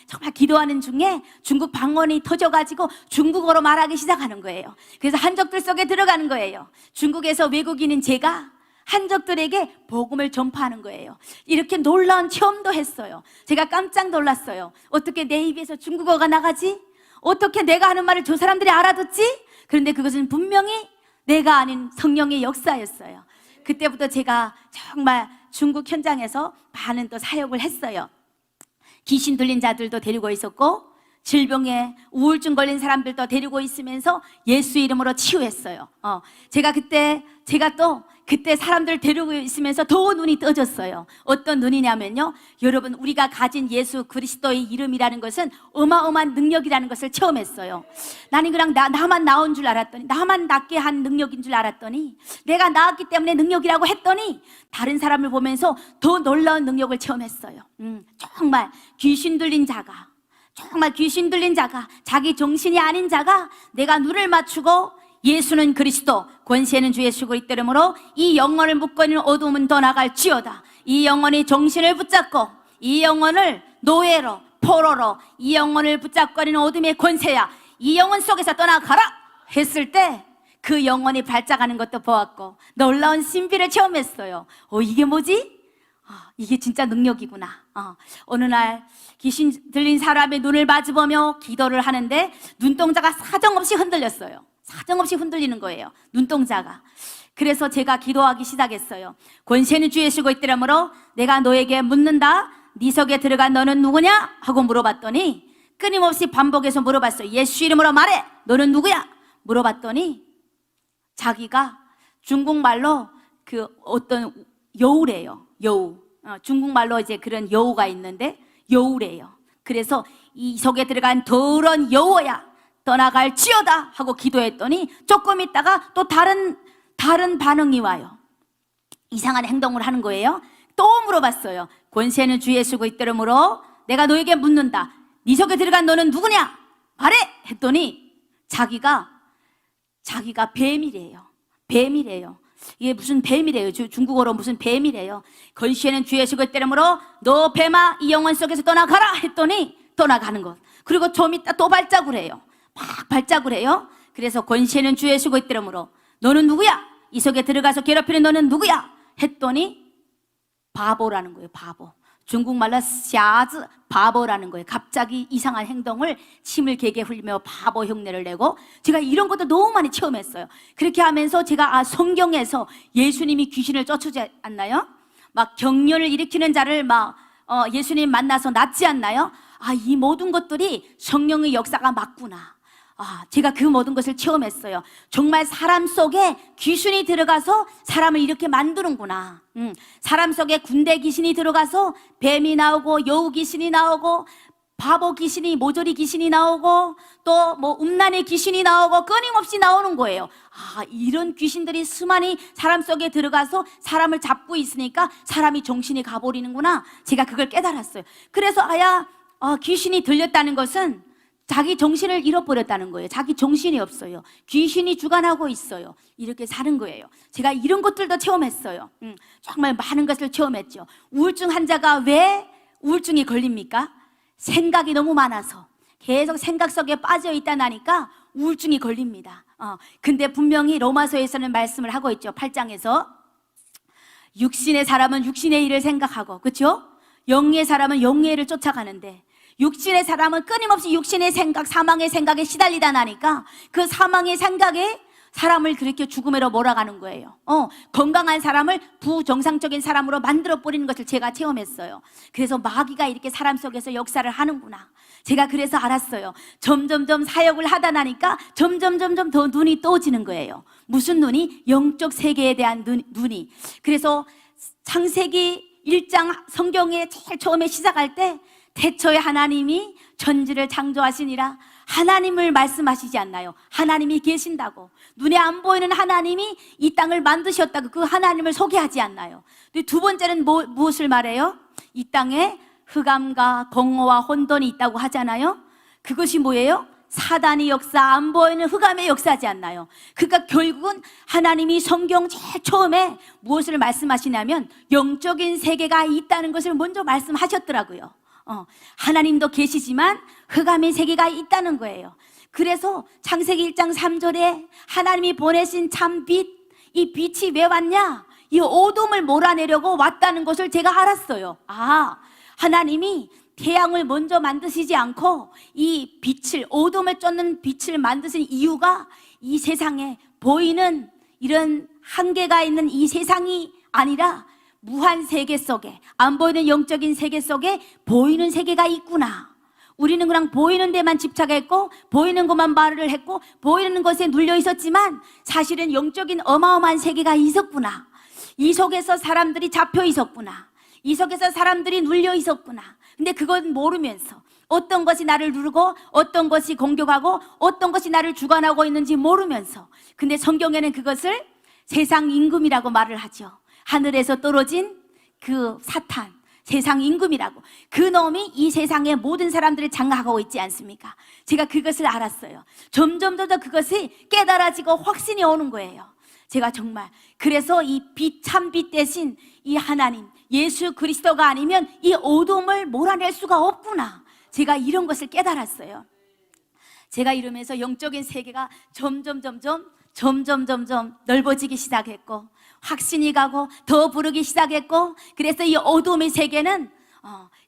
정말 기도하는 중에 중국 방언이 터져가지고 중국어로 말하기 시작하는 거예요. 그래서 한적들 속에 들어가는 거예요. 중국에서 외국인인 제가 한적들에게 복음을 전파하는 거예요. 이렇게 놀라운 체험도 했어요. 제가 깜짝 놀랐어요. 어떻게 내 입에서 중국어가 나가지? 어떻게 내가 하는 말을 저 사람들이 알아듣지? 그런데 그것은 분명히 내가 아닌 성령의 역사였어요. 그때부터 제가 정말 중국 현장에서 많은 또 사역을 했어요. 귀신 들린 자들도 데리고 있었고 질병에 우울증 걸린 사람들도 데리고 있으면서 예수 이름으로 치유했어요. 그때 사람들 데리고 있으면서 더 눈이 떠졌어요. 어떤 눈이냐면요, 여러분 우리가 가진 예수 그리스도의 이름이라는 것은 어마어마한 능력이라는 것을 체험했어요. 나는 그냥 나만 나온 줄 알았더니, 나만 낫게 한 능력인 줄 알았더니, 내가 나았기 때문에 능력이라고 했더니 다른 사람을 보면서 더 놀라운 능력을 체험했어요. 정말 귀신 들린 자가, 자기 정신이 아닌 자가 내가 눈을 맞추고 예수는 그리스도, 권세는 주 예수 그리스도 이름으로 이 영혼을 묶고 있는 어둠은 떠나갈지어다. 이 영혼이 정신을 붙잡고 이 영혼을 노예로, 포로로, 이 영혼을 붙잡고 있는 어둠의 권세야, 이 영혼 속에서 떠나가라 했을 때 그 영혼이 발작하는 것도 보았고 놀라운 신비를 체험했어요. 이게 뭐지? 이게 진짜 능력이구나. 어느 날 귀신 들린 사람의 눈을 마주보며 기도를 하는데 눈동자가 사정없이 흔들렸어요. 사정없이 흔들리는 거예요, 눈동자가. 그래서 제가 기도하기 시작했어요. 권세는 주의 쓰고 있더러므로 내가 너에게 묻는다. 네 속에 들어간 너는 누구냐? 하고 물어봤더니 끊임없이 반복해서 물어봤어요. 예수 이름으로 말해. 너는 누구야? 물어봤더니 자기가 중국말로 그 어떤 여우래요. 여우. 중국말로 이제 그런 여우가 있는데 여우래요. 그래서 이 속에 들어간 더러운 여우야, 떠나갈지어다 하고 기도했더니 조금 있다가 또 다른 반응이 와요. 이상한 행동을 하는 거예요. 또 물어봤어요. 권세는 주의 쓰고 있더러므로 내가 너에게 묻는다. 네 속에 들어간 너는 누구냐? 말해! 했더니 자기가 뱀이래요. 뱀이래요. 이게 무슨 뱀이래요. 중국어로 무슨 뱀이래요. 권세는 주의 쓰고 있더러므로 너 뱀아 이 영혼 속에서 떠나가라 했더니 떠나가는 것. 그리고 좀 있다 또 발작을 해요. 막 발작을 해요. 그래서 권세는 주의 쓰고 있더러므로 너는 누구야? 이 속에 들어가서 괴롭히는 너는 누구야? 했더니 바보라는 거예요. 바보. 중국말로 샤즈, 바보라는 거예요. 갑자기 이상한 행동을 침을 개개 흘리며 바보 흉내를 내고, 제가 이런 것도 너무 많이 체험했어요. 그렇게 하면서 제가 성경에서 예수님이 귀신을 쫓지 않나요? 막 경련을 일으키는 자를 예수님 만나서 낫지 않나요? 이 모든 것들이 성령의 역사가 맞구나. 제가 그 모든 것을 체험했어요. 정말 사람 속에 귀신이 들어가서 사람을 이렇게 만드는구나. 사람 속에 군대 귀신이 들어가서 뱀이 나오고 여우 귀신이 나오고 바보 귀신이, 모조리 귀신이 나오고 또 음란의 귀신이 나오고 끊임없이 나오는 거예요. 이런 귀신들이 수많이 사람 속에 들어가서 사람을 잡고 있으니까 사람이 정신이 가버리는구나. 제가 그걸 깨달았어요. 그래서 귀신이 들렸다는 것은 자기 정신을 잃어버렸다는 거예요. 자기 정신이 없어요. 귀신이 주관하고 있어요. 이렇게 사는 거예요. 제가 이런 것들도 체험했어요. 정말 많은 것을 체험했죠. 우울증 환자가 왜 우울증이 걸립니까? 생각이 너무 많아서 계속 생각 속에 빠져 있다 나니까 우울증이 걸립니다. 근데 분명히 로마서에서는 말씀을 하고 있죠. 8장에서 육신의 사람은 육신의 일을 생각하고, 그렇죠? 영의 사람은 영의 일을 쫓아가는데 육신의 사람은 끊임없이 육신의 생각, 사망의 생각에 시달리다 나니까 그 사망의 생각에 사람을 그렇게 죽음으로 몰아가는 거예요. 건강한 사람을 부정상적인 사람으로 만들어버리는 것을 제가 체험했어요. 그래서 마귀가 이렇게 사람 속에서 역사를 하는구나. 제가 그래서 알았어요. 점점점 사역을 하다 나니까 점점 더 눈이 떠지는 거예요. 무슨 눈이? 영적 세계에 대한 눈이. 그래서 창세기 1장 성경에 제일 처음에 시작할 때 태초에 하나님이 천지를 창조하시니라, 하나님을 말씀하시지 않나요? 하나님이 계신다고. 눈에 안 보이는 하나님이 이 땅을 만드셨다고 그 하나님을 소개하지 않나요? 두 번째는 무엇을 말해요? 이 땅에 흑암과 공허와 혼돈이 있다고 하잖아요. 그것이 뭐예요? 사단의 역사, 안 보이는 흑암의 역사지 않나요? 그러니까 결국은 하나님이 성경 제일 처음에 무엇을 말씀하시냐면 영적인 세계가 있다는 것을 먼저 말씀하셨더라고요. 하나님도 계시지만 흑암의 세계가 있다는 거예요. 그래서 창세기 1장 3절에 하나님이 보내신 참 빛, 이 빛이 왜 왔냐? 이 어둠을 몰아내려고 왔다는 것을 제가 알았어요. 하나님이 태양을 먼저 만드시지 않고 이 빛을, 어둠을 쫓는 빛을 만드신 이유가 이 세상에 보이는 이런 한계가 있는 이 세상이 아니라 무한 세계 속에, 안 보이는 영적인 세계 속에 보이는 세계가 있구나. 우리는 그냥 보이는 데만 집착했고 보이는 것만 말을 했고 보이는 것에 눌려 있었지만 사실은 영적인 어마어마한 세계가 있었구나. 이 속에서 사람들이 잡혀 있었구나. 이 속에서 사람들이 눌려 있었구나. 근데 그건 모르면서 어떤 것이 나를 누르고 어떤 것이 공격하고 어떤 것이 나를 주관하고 있는지 모르면서, 근데 성경에는 그것을 세상 임금이라고 말을 하죠. 하늘에서 떨어진 그 사탄, 세상 임금이라고. 그 놈이 이 세상의 모든 사람들을 장악하고 있지 않습니까? 제가 그것을 알았어요. 점점 더 그것이 깨달아지고 확신이 오는 거예요. 제가 정말 그래서 이 빛, 참빛 대신 이 하나님 예수 그리스도가 아니면 이 어둠을 몰아낼 수가 없구나. 제가 이런 것을 깨달았어요. 제가 이러면서 영적인 세계가 점점 넓어지기 시작했고 확신이 가고 더 부르기 시작했고, 그래서 이 어둠의 세계는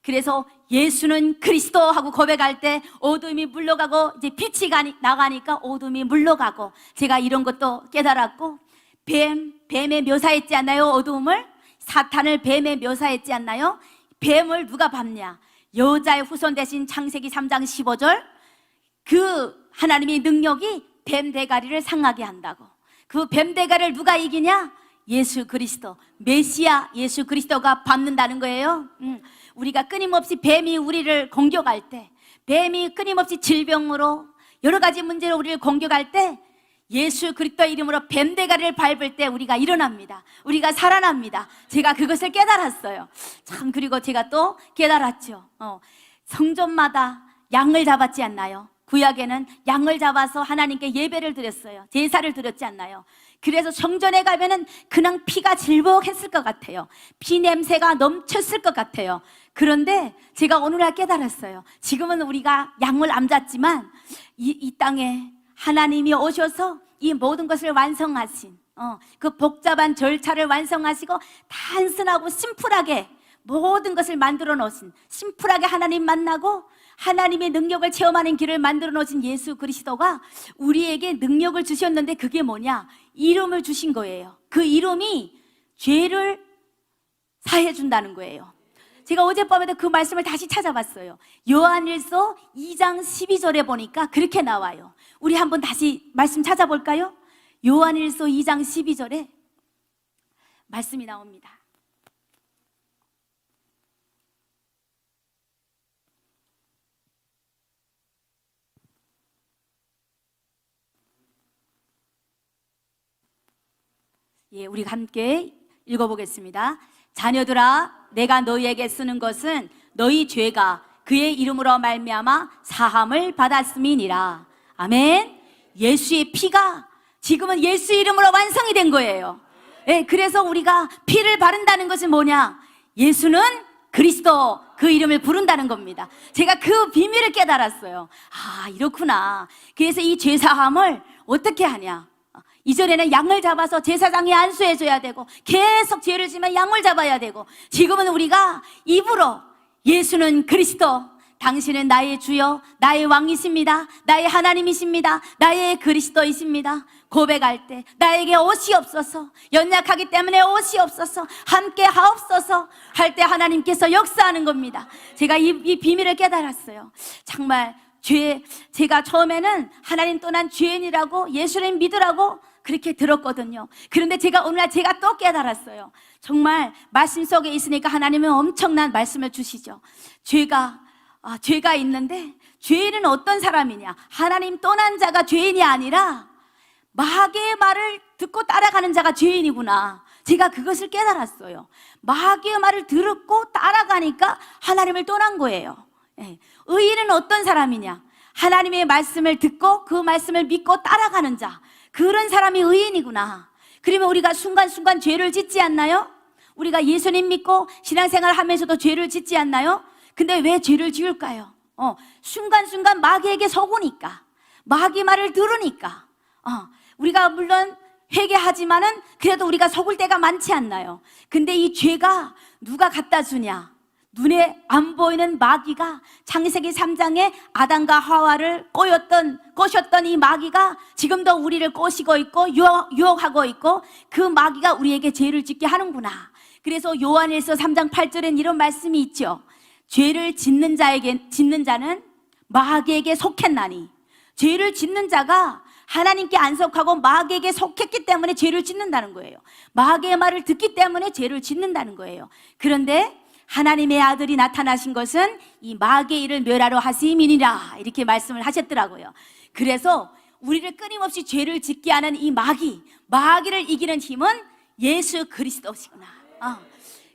그래서 예수는 그리스도 하고 고백할 때 어둠이 물러가고 이제 빛이 나가니까 어둠이 물러가고, 제가 이런 것도 깨달았고, 뱀에 묘사했지 않나요? 어둠을, 사탄을 뱀에 묘사했지 않나요? 뱀을 누가 밟냐? 여자의 후손 대신 창세기 3장 15절, 그 하나님의 능력이 뱀 대가리를 상하게 한다고. 그 뱀 대가리를 누가 이기냐? 예수 그리스도, 메시아 예수 그리스도가 밟는다는 거예요. 우리가 끊임없이 뱀이 우리를 공격할 때, 뱀이 끊임없이 질병으로 여러 가지 문제로 우리를 공격할 때, 예수 그리스도의 이름으로 뱀 대가리를 밟을 때 우리가 일어납니다. 우리가 살아납니다. 제가 그것을 깨달았어요. 참, 그리고 제가 또 깨달았죠. 성전마다 양을 잡았지 않나요? 구약에는 양을 잡아서 하나님께 예배를 드렸어요. 제사를 드렸지 않나요? 그래서 성전에 가면은 그냥 피가 질복했을 것 같아요. 피 냄새가 넘쳤을 것 같아요. 그런데 제가 오늘날 깨달았어요. 지금은 우리가 양을 안 잡지만 이 땅에 하나님이 오셔서 이 모든 것을 완성하신, 그 복잡한 절차를 완성하시고 단순하고 심플하게 모든 것을 만들어 놓으신, 심플하게 하나님 만나고 하나님의 능력을 체험하는 길을 만들어 놓으신 예수 그리스도가 우리에게 능력을 주셨는데, 그게 뭐냐? 이름을 주신 거예요. 그 이름이 죄를 사해 준다는 거예요. 제가 어젯밤에도 그 말씀을 다시 찾아봤어요. 요한일서 2장 12절에 보니까 그렇게 나와요. 우리 한번 다시 말씀 찾아볼까요? 요한일서 2장 12절에 말씀이 나옵니다. 예, 우리가 함께 읽어보겠습니다. 자녀들아, 내가 너희에게 쓰는 것은 너희 죄가 그의 이름으로 말미암아 사함을 받았음이니라. 아멘. 예수의 피가 지금은 예수 이름으로 완성이 된 거예요. 예, 그래서 우리가 피를 바른다는 것은 뭐냐? 예수는 그리스도, 그 이름을 부른다는 겁니다. 제가 그 비밀을 깨달았어요. 아, 이렇구나. 그래서 이 죄사함을 어떻게 하냐? 이전에는 양을 잡아서 제사장이 안수해줘야 되고, 계속 죄를 지면 양을 잡아야 되고, 지금은 우리가 입으로 예수는 그리스도, 당신은 나의 주요, 나의 왕이십니다, 나의 하나님이십니다, 나의 그리스도이십니다 고백할 때, 나에게 옷이 없어서, 연약하기 때문에 옷이 없어서, 함께 하옵소서 할 때 하나님께서 역사하는 겁니다. 제가 이 비밀을 깨달았어요. 정말 제가 처음에는 하나님 떠난 죄인이라고, 예수님 믿으라고 그렇게 들었거든요. 그런데 오늘날 제가 또 깨달았어요. 정말 말씀 속에 있으니까 하나님은 엄청난 말씀을 주시죠. 죄가 있는데, 죄인은 어떤 사람이냐? 하나님 떠난 자가 죄인이 아니라 마귀의 말을 듣고 따라가는 자가 죄인이구나. 제가 그것을 깨달았어요. 마귀의 말을 듣고 따라가니까 하나님을 떠난 거예요. 의인은 어떤 사람이냐? 하나님의 말씀을 듣고 그 말씀을 믿고 따라가는 자, 그런 사람이 의인이구나. 그러면 우리가 순간순간 죄를 짓지 않나요? 우리가 예수님 믿고 신앙생활 하면서도 죄를 짓지 않나요? 근데 왜 죄를 지을까요? 순간순간 마귀에게 속으니까, 마귀 말을 들으니까. 우리가 물론 회개하지만은 그래도 우리가 속을 때가 많지 않나요? 근데 이 죄가 누가 갖다 주냐? 눈에 안 보이는 마귀가, 창세기 3장에 아담과 하와를 꼬셨던 이 마귀가 지금도 우리를 꼬시고 있고 유혹하고 있고, 그 마귀가 우리에게 죄를 짓게 하는구나. 그래서 요한일서 3장 8절엔 이런 말씀이 있죠. 죄를 짓는 자는 마귀에게 속했나니. 죄를 짓는 자가 하나님께 안 속하고 마귀에게 속했기 때문에 죄를 짓는다는 거예요. 마귀의 말을 듣기 때문에 죄를 짓는다는 거예요. 그런데 하나님의 아들이 나타나신 것은 이 마귀의 일을 멸하러 하심이니라, 이렇게 말씀을 하셨더라고요. 그래서 우리를 끊임없이 죄를 짓게 하는 이 마귀를 이기는 힘은 예수 그리스도시구나.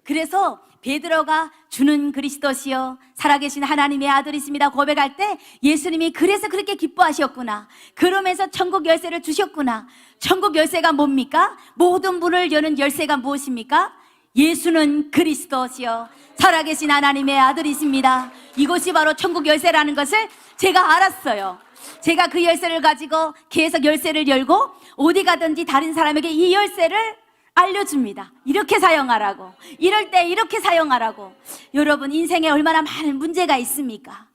그래서 베드로가 주는 그리스도시요 살아계신 하나님의 아들이십니다 고백할 때, 예수님이 그래서 그렇게 기뻐하셨구나. 그러면서 천국 열쇠를 주셨구나. 천국 열쇠가 뭡니까? 모든 문을 여는 열쇠가 무엇입니까? 예수는 그리스도시요 살아계신 하나님의 아들이십니다. 이것이 바로 천국 열쇠라는 것을 제가 알았어요. 제가 그 열쇠를 가지고 계속 열쇠를 열고, 어디 가든지 다른 사람에게 이 열쇠를 알려줍니다. 이렇게 사용하라고, 이럴 때 이렇게 사용하라고. 여러분, 인생에 얼마나 많은 문제가 있습니까?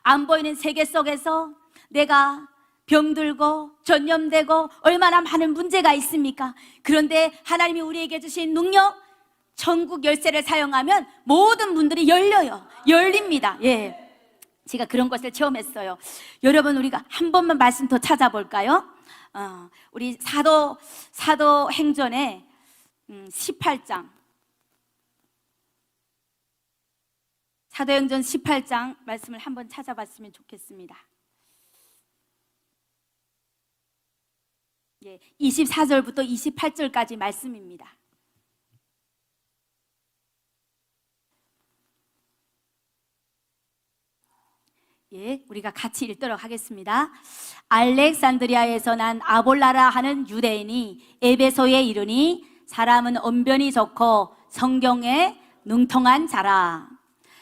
안 보이는 세계 속에서 내가 병들고 전염되고 얼마나 많은 문제가 있습니까? 그런데 하나님이 우리에게 주신 능력, 천국 열쇠를 사용하면 모든 문들이 열립니다. 예, 제가 그런 것을 체험했어요. 여러분, 우리가 한 번만 말씀 더 찾아볼까요? 우리 사도행전에 18장, 사도행전 18장 말씀을 한번 찾아봤으면 좋겠습니다. 24절부터 28절까지 말씀입니다. 우리가 같이 읽도록 하겠습니다. 알렉산드리아에서 난 아볼라라 하는 유대인이 에베소에 이르니 사람은 언변이 좋고 성경에 능통한 자라.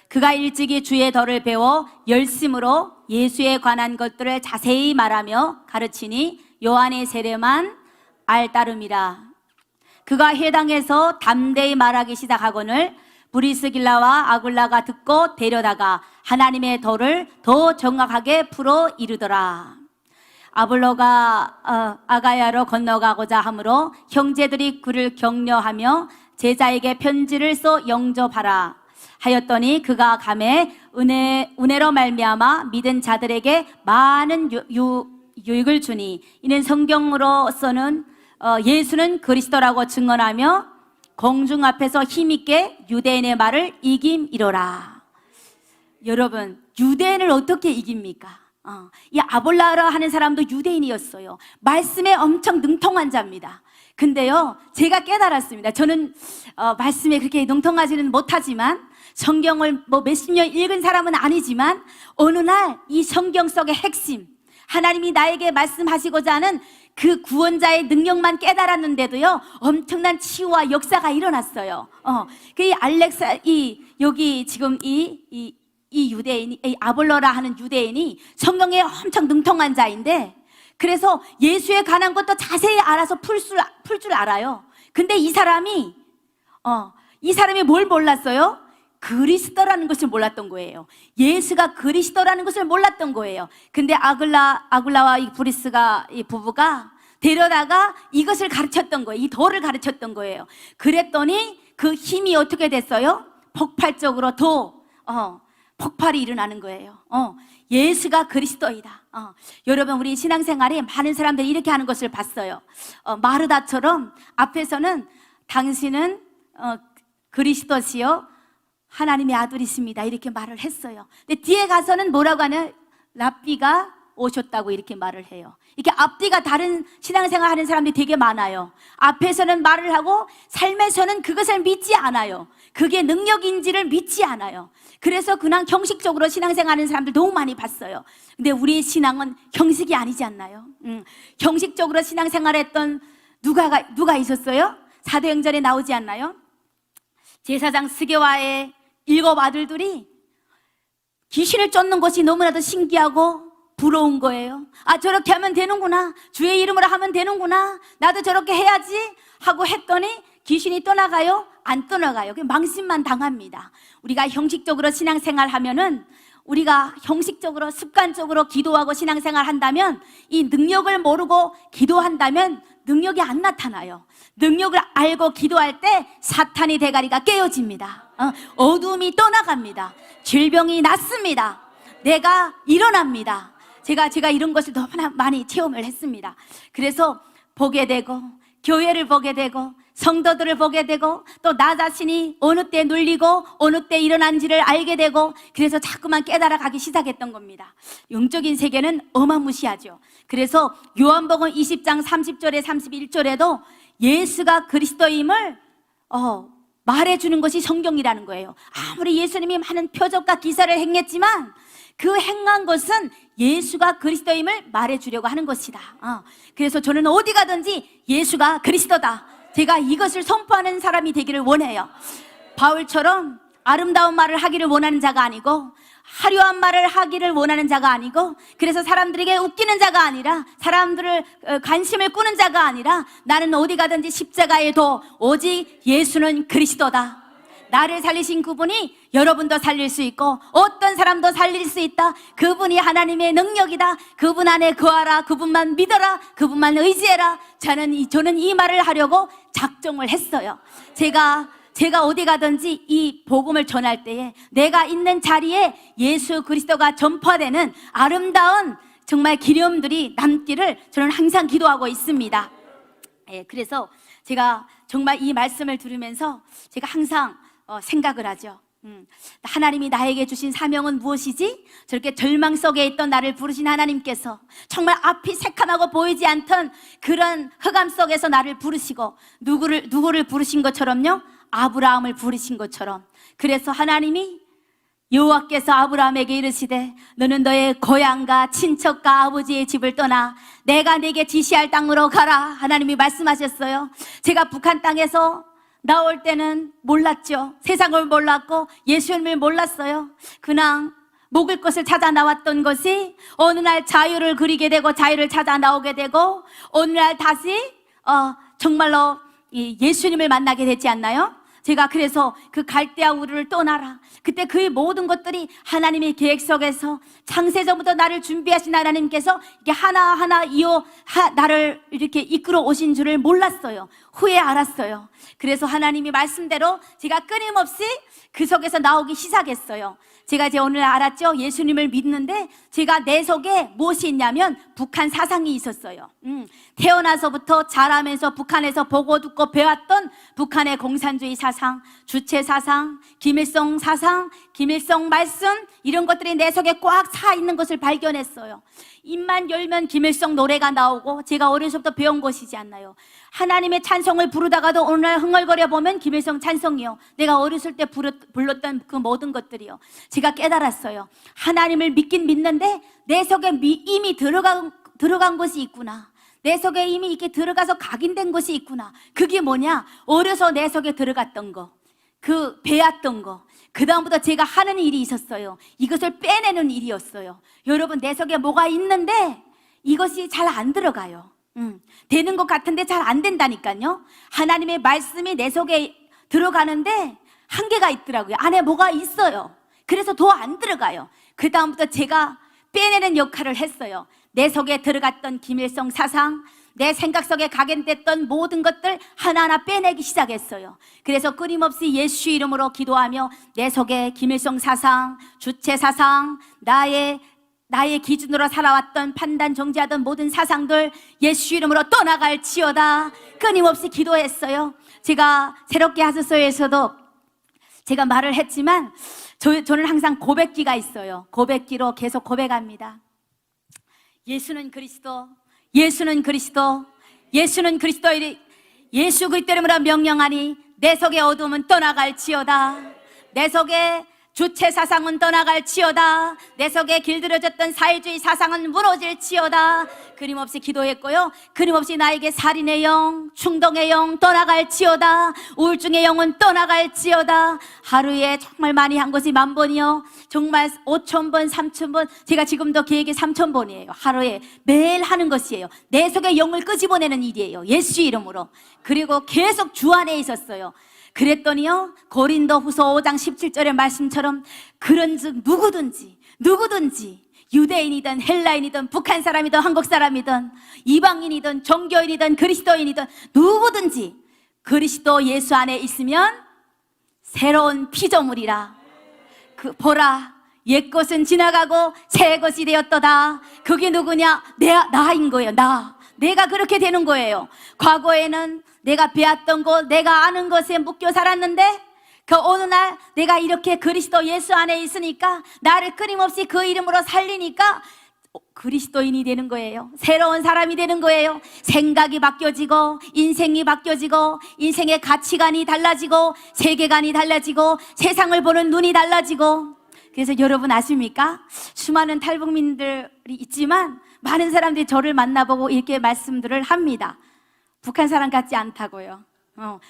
그가 일찍이 주의 덕을 배워 열심으로 예수에 관한 것들을 자세히 말하며 가르치니 요한의 세례만 알따름이라. 그가 회당에서 담대히 말하기 시작하거늘 브리스길라와 아굴라가 듣고 데려다가 하나님의 도를 더 정확하게 풀어 이르더라. 아볼로가 아가야로 건너가고자 하므로 형제들이 그를 격려하며 제자에게 편지를 써 영접하라 하였더니 그가 감에 은혜로 말미암아 믿은 자들에게 많은 유익을 주니 이는 성경으로서는 예수는 그리스도라고 증언하며 공중 앞에서 힘있게 유대인의 말을 이김이로라. 여러분, 유대인을 어떻게 이깁니까? 이 아볼라라 하는 사람도 유대인이었어요. 말씀에 엄청 능통한 자입니다. 근데요, 제가 깨달았습니다. 저는 말씀에 그렇게 능통하지는 못하지만, 성경을 몇십 년 읽은 사람은 아니지만, 어느 날 이 성경 속의 핵심, 하나님이 나에게 말씀하시고자 하는 그 구원자의 능력만 깨달았는데도요, 엄청난 치유와 역사가 일어났어요. 여기 지금 이 유대인이, 이 아볼로라 하는 유대인이 성경에 엄청 능통한 자인데, 그래서 예수에 관한 것도 자세히 알아서 풀 줄 알아요. 근데 이 사람이 뭘 몰랐어요? 그리스도라는 것을 몰랐던 거예요. 예수가 그리스도라는 것을 몰랐던 거예요. 근데 아굴라와 이 브리스가, 이 부부가 데려다가 이것을 가르쳤던 거예요. 이 도를 가르쳤던 거예요. 그랬더니 그 힘이 어떻게 됐어요? 폭발적으로 폭발이 일어나는 거예요. 예수가 그리스도이다. 여러분, 우리 신앙생활에 많은 사람들이 이렇게 하는 것을 봤어요. 마르다처럼 앞에서는 당신은 그리스도시요 하나님의 아들이십니다 이렇게 말을 했어요. 근데 뒤에 가서는 뭐라고 하냐? 랍비가 오셨다고 이렇게 말을 해요. 이렇게 앞뒤가 다른 신앙생활 하는 사람들이 되게 많아요. 앞에서는 말을 하고 삶에서는 그것을 믿지 않아요. 그게 능력인지를 믿지 않아요. 그래서 그냥 형식적으로 신앙생활 하는 사람들 너무 많이 봤어요. 근데 우리의 신앙은 형식이 아니지 않나요? 형식적으로 신앙생활 했던 누가 있었어요? 사도행전에 나오지 않나요? 제사장 스게와의 7 아들들이 귀신을 쫓는 것이 너무나도 신기하고 부러운 거예요. 저렇게 하면 되는구나, 주의 이름으로 하면 되는구나, 나도 저렇게 해야지 하고 했더니 귀신이 떠나가요? 안 떠나가요. 망신만 당합니다. 우리가 형식적으로 신앙생활 하면은, 우리가 형식적으로 습관적으로 기도하고 신앙생활 한다면, 이 능력을 모르고 기도한다면 능력이 안 나타나요. 능력을 알고 기도할 때 사탄의 대가리가 깨어집니다. 어둠이 떠나갑니다. 질병이 낫습니다. 내가 일어납니다. 제가 이런 것을 너무나 많이 체험을 했습니다. 그래서 보게 되고, 교회를 보게 되고, 성도들을 보게 되고, 또 나 자신이 어느 때 눌리고 어느 때 일어난지를 알게 되고, 그래서 자꾸만 깨달아가기 시작했던 겁니다. 영적인 세계는 어마무시하죠. 그래서 요한복음 20장 30절에 31절에도 예수가 그리스도임을 말해주는 것이 성경이라는 거예요. 아무리 예수님이 많은 표적과 기사를 행했지만 그 행한 것은 예수가 그리스도임을 말해주려고 하는 것이다. 그래서 저는 어디 가든지 예수가 그리스도다, 제가 이것을 선포하는 사람이 되기를 원해요. 바울처럼 아름다운 말을 하기를 원하는 자가 아니고 화려한 말을 하기를 원하는 자가 아니고 그래서 사람들에게 웃기는 자가 아니라 사람들을 관심을 끄는 자가 아니라 나는 어디 가든지 십자가에 도 오직 예수는 그리스도다. 나를 살리신 그분이 여러분도 살릴 수 있고 어떤 사람도 살릴 수 있다. 그분이 하나님의 능력이다. 그분 안에 거하라. 그분만 믿어라. 그분만 의지해라. 저는 이 말을 하려고 작정을 했어요. 제가 어디 가든지 이 복음을 전할 때에 내가 있는 자리에 예수 그리스도가 전파되는 아름다운 정말 기념들이 남기를 저는 항상 기도하고 있습니다. 그래서 제가 정말 이 말씀을 들으면서 제가 항상 생각을 하죠. 하나님이 나에게 주신 사명은 무엇이지? 저렇게 절망 속에 있던 나를 부르신 하나님께서 정말 앞이 새카마고 보이지 않던 그런 흑암 속에서 나를 부르시고 누구를 부르신 것처럼요? 아브라함을 부르신 것처럼. 그래서 하나님이 여호와께서 아브라함에게 이르시되 너는 너의 고향과 친척과 아버지의 집을 떠나 내가 네게 지시할 땅으로 가라. 하나님이 말씀하셨어요. 제가 북한 땅에서 나올 때는 몰랐죠. 세상을 몰랐고 예수님을 몰랐어요. 그냥 먹을 것을 찾아 나왔던 것이 어느 날 자유를 그리게 되고 자유를 찾아 나오게 되고 어느 날 다시 정말로 예수님을 만나게 되지 않나요? 제가 그래서 그 갈대아 우르를 떠나라. 그때 그 모든 것들이 하나님의 계획 속에서 창세전부터 나를 준비하신 하나님께서 이게 하나하나 나를 이렇게 이끌어 오신 줄을 몰랐어요. 후에 알았어요. 그래서 하나님이 말씀대로 제가 끊임없이 그 속에서 나오기 시작했어요. 제가 이제 오늘 알았죠. 예수님을 믿는데 제가 내 속에 무엇이 있냐면 북한 사상이 있었어요. 태어나서부터 자라면서 북한에서 보고 듣고 배웠던 북한의 공산주의 사상, 주체 사상, 김일성 사상, 김일성 말씀 이런 것들이 내 속에 꽉 차 있는 것을 발견했어요. 입만 열면 김일성 노래가 나오고 제가 어려서부터 배운 것이지 않나요? 하나님의 찬송을 부르다가도 오늘 흥얼거려 보면 김일성 찬송이요. 내가 어렸을 때 불렀던 그 모든 것들이요. 제가 깨달았어요. 하나님을 믿긴 믿는데 내 속에 이미 들어간 것이 있구나. 내 속에 이미 이렇게 들어가서 각인된 것이 있구나. 그게 뭐냐? 어려서 내 속에 들어갔던 거, 그 배웠던 거. 그 다음부터 제가 하는 일이 있었어요. 이것을 빼내는 일이었어요. 여러분, 내 속에 뭐가 있는데 이것이 잘 안 들어가요. 되는 것 같은데 잘 안 된다니까요. 하나님의 말씀이 내 속에 들어가는데 한계가 있더라고요. 안에 뭐가 있어요. 그래서 더 안 들어가요. 그 다음부터 제가 빼내는 역할을 했어요. 내 속에 들어갔던 김일성 사상, 내 생각 속에 각인됐던 모든 것들 하나하나 빼내기 시작했어요. 그래서 끊임없이 예수 이름으로 기도하며 내 속에 김일성 사상, 주체 사상, 나의 기준으로 살아왔던 판단 정지하던 모든 사상들 예수 이름으로 떠나갈지어다 끊임없이 기도했어요. 제가 새롭게 하소서에서도 제가 말을 했지만 저는 항상 고백기가 있어요. 고백기로 계속 고백합니다. 예수는 그리스도, 예수는 그리스도, 예수는 그리스도. 예수 그리스도 이름으로 명령하니 내 속의 어둠은 떠나갈지어다. 내 속에 주체 사상은 떠나갈지어다. 내 속에 길들여졌던 사회주의 사상은 무너질지어다. 끊임없이 기도했고요. 끊임없이 나에게 살인의 영, 충동의 영 떠나갈지어다. 우울증의 영은 떠나갈지어다. 하루에 정말 많이 한 것이 10,000번이요. 정말 5,000번, 3,000번. 제가 지금도 계획이 3,000번이에요. 하루에 매일 하는 것이에요. 내 속에 영을 끄집어내는 일이에요. 예수 이름으로. 그리고 계속 주 안에 있었어요. 그랬더니요, 고린도 후서 5장 17절의 말씀처럼 그런즉 누구든지 유대인이든 헬라인이든 북한 사람이든 한국 사람이든 이방인이든 종교인이든 그리스도인이든 누구든지 그리스도 예수 안에 있으면 새로운 피조물이라. 보라, 옛것은 지나가고 새 것이 되었도다. 그게 누구냐? 나인 거예요. 내가 그렇게 되는 거예요. 과거에는 내가 배웠던 것, 내가 아는 것에 묶여 살았는데 그 어느 날 내가 이렇게 그리스도 예수 안에 있으니까 나를 끊임없이 그 이름으로 살리니까 그리스도인이 되는 거예요. 새로운 사람이 되는 거예요. 생각이 바뀌어지고 인생이 바뀌어지고 인생의 가치관이 달라지고 세계관이 달라지고 세상을 보는 눈이 달라지고. 그래서 여러분 아십니까? 수많은 탈북민들이 있지만 많은 사람들이 저를 만나보고 이렇게 말씀들을 합니다. 북한 사람 같지 않다고요.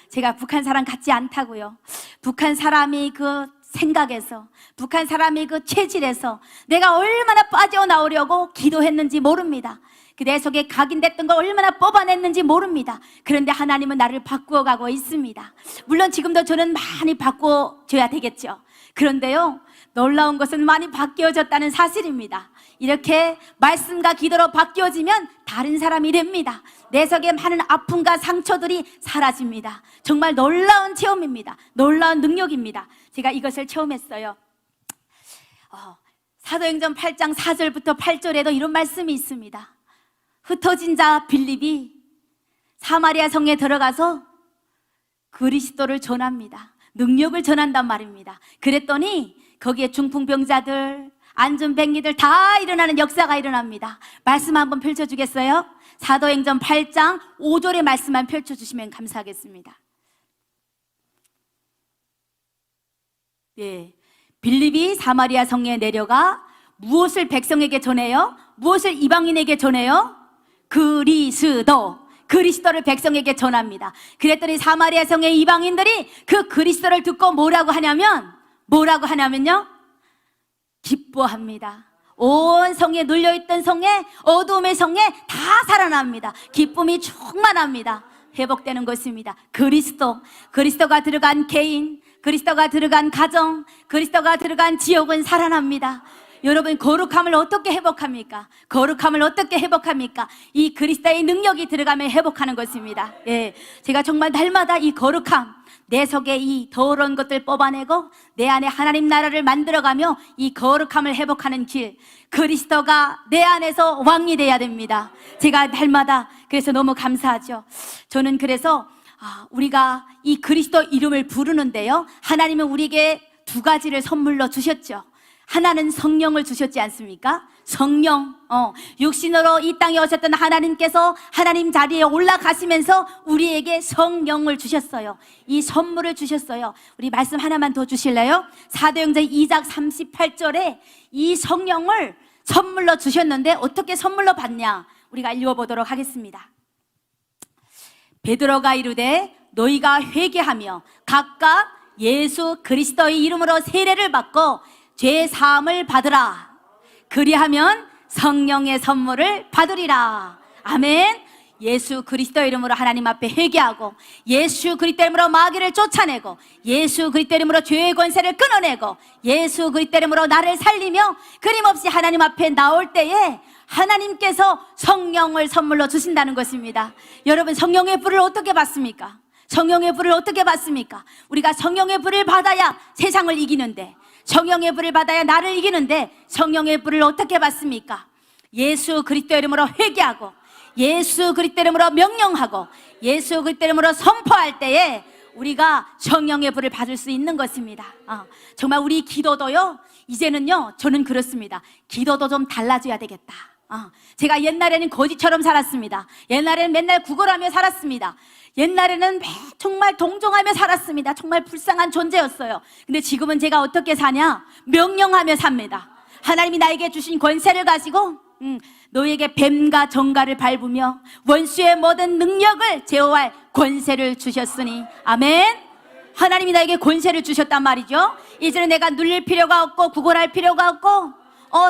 제가 북한 사람 같지 않다고요. 북한 사람이 그 생각에서, 북한 사람의 그 체질에서 내가 얼마나 빠져나오려고 기도했는지 모릅니다. 그 내 속에 각인됐던 걸 얼마나 뽑아냈는지 모릅니다. 그런데 하나님은 나를 바꾸어가고 있습니다. 물론 지금도 저는 많이 바꿔줘야 되겠죠. 그런데요, 놀라운 것은 많이 바뀌어졌다는 사실입니다. 이렇게 말씀과 기도로 바뀌어지면 다른 사람이 됩니다. 내 속에 많은 아픔과 상처들이 사라집니다. 정말 놀라운 체험입니다. 놀라운 능력입니다. 제가 이것을 체험했어요. 사도행전 8장 4절부터 8절에도 이런 말씀이 있습니다. 흩어진 자 빌립이 사마리아 성에 들어가서 그리스도를 전합니다. 능력을 전한단 말입니다. 그랬더니 거기에 중풍병자들, 안전뱅이들 다 일어나는 역사가 일어납니다. 말씀 한번 펼쳐주겠어요? 사도행전 8장 5절의 말씀만 펼쳐주시면 감사하겠습니다. 예, 빌립이 사마리아 성에 내려가 무엇을 백성에게 전해요? 무엇을 이방인에게 전해요? 그리스도를 백성에게 전합니다. 그랬더니 사마리아 성의 이방인들이 그 그리스도를 듣고 뭐라고 하냐면요? 기뻐합니다. 온 성에 눌려있던 성에, 어둠의 성에 다 살아납니다. 기쁨이 충만합니다. 회복되는 것입니다. 그리스도가 들어간 개인, 그리스도가 들어간 가정, 그리스도가 들어간 지역은 살아납니다. 여러분, 거룩함을 어떻게 회복합니까? 거룩함을 어떻게 회복합니까? 이 그리스도의 능력이 들어가면 회복하는 것입니다. 예, 제가 정말 날마다 이 거룩함, 내 속에 이 더러운 것들 뽑아내고 내 안에 하나님 나라를 만들어가며 이 거룩함을 회복하는 길, 그리스도가 내 안에서 왕이 돼야 됩니다. 제가 날마다 그래서 너무 감사하죠. 저는 그래서 우리가 이 그리스도 이름을 부르는데요, 하나님은 우리에게 두 가지를 선물로 주셨죠. 하나는 성령을 주셨지 않습니까? 성령, 육신으로 이 땅에 오셨던 하나님께서 하나님 자리에 올라가시면서 우리에게 성령을 주셨어요. 이 선물을 주셨어요. 우리 말씀 하나만 더 주실래요? 사도행전 2장 38절에 이 성령을 선물로 주셨는데 어떻게 선물로 받냐? 우리가 읽어보도록 하겠습니다. 베드로가 이르되 너희가 회개하며 각각 예수 그리스도의 이름으로 세례를 받고 죄 사함을 받으라. 그리하면 성령의 선물을 받으리라. 아멘. 예수 그리스도 이름으로 하나님 앞에 회개하고, 예수 그리스도 이름으로 마귀를 쫓아내고, 예수 그리스도 이름으로 죄의 권세를 끊어내고, 예수 그리스도 이름으로 나를 살리며 끊임없이 하나님 앞에 나올 때에 하나님께서 성령을 선물로 주신다는 것입니다. 여러분, 성령의 불을 어떻게 받습니까? 성령의 불을 어떻게 받습니까? 우리가 성령의 불을 받아야 세상을 이기는데, 성령의 불을 받아야 나를 이기는데, 성령의 불을 어떻게 받습니까? 예수 그리스도 이름으로 회개하고, 예수 그리스도 이름으로 명령하고, 예수 그리스도 이름으로 선포할 때에 우리가 성령의 불을 받을 수 있는 것입니다. 정말 우리 기도도요, 이제는요, 저는 그렇습니다. 기도도 좀 달라져야 되겠다. 제가 옛날에는 거지처럼 살았습니다. 옛날에는 맨날 구걸하며 살았습니다. 옛날에는 정말 동정하며 살았습니다. 정말 불쌍한 존재였어요. 근데 지금은 제가 어떻게 사냐? 명령하며 삽니다. 하나님이 나에게 주신 권세를 가지고 너에게 뱀과 정갈을 밟으며 원수의 모든 능력을 제어할 권세를 주셨으니, 아멘. 하나님이 나에게 권세를 주셨단 말이죠. 이제는 내가 눌릴 필요가 없고 구걸할 필요가 없고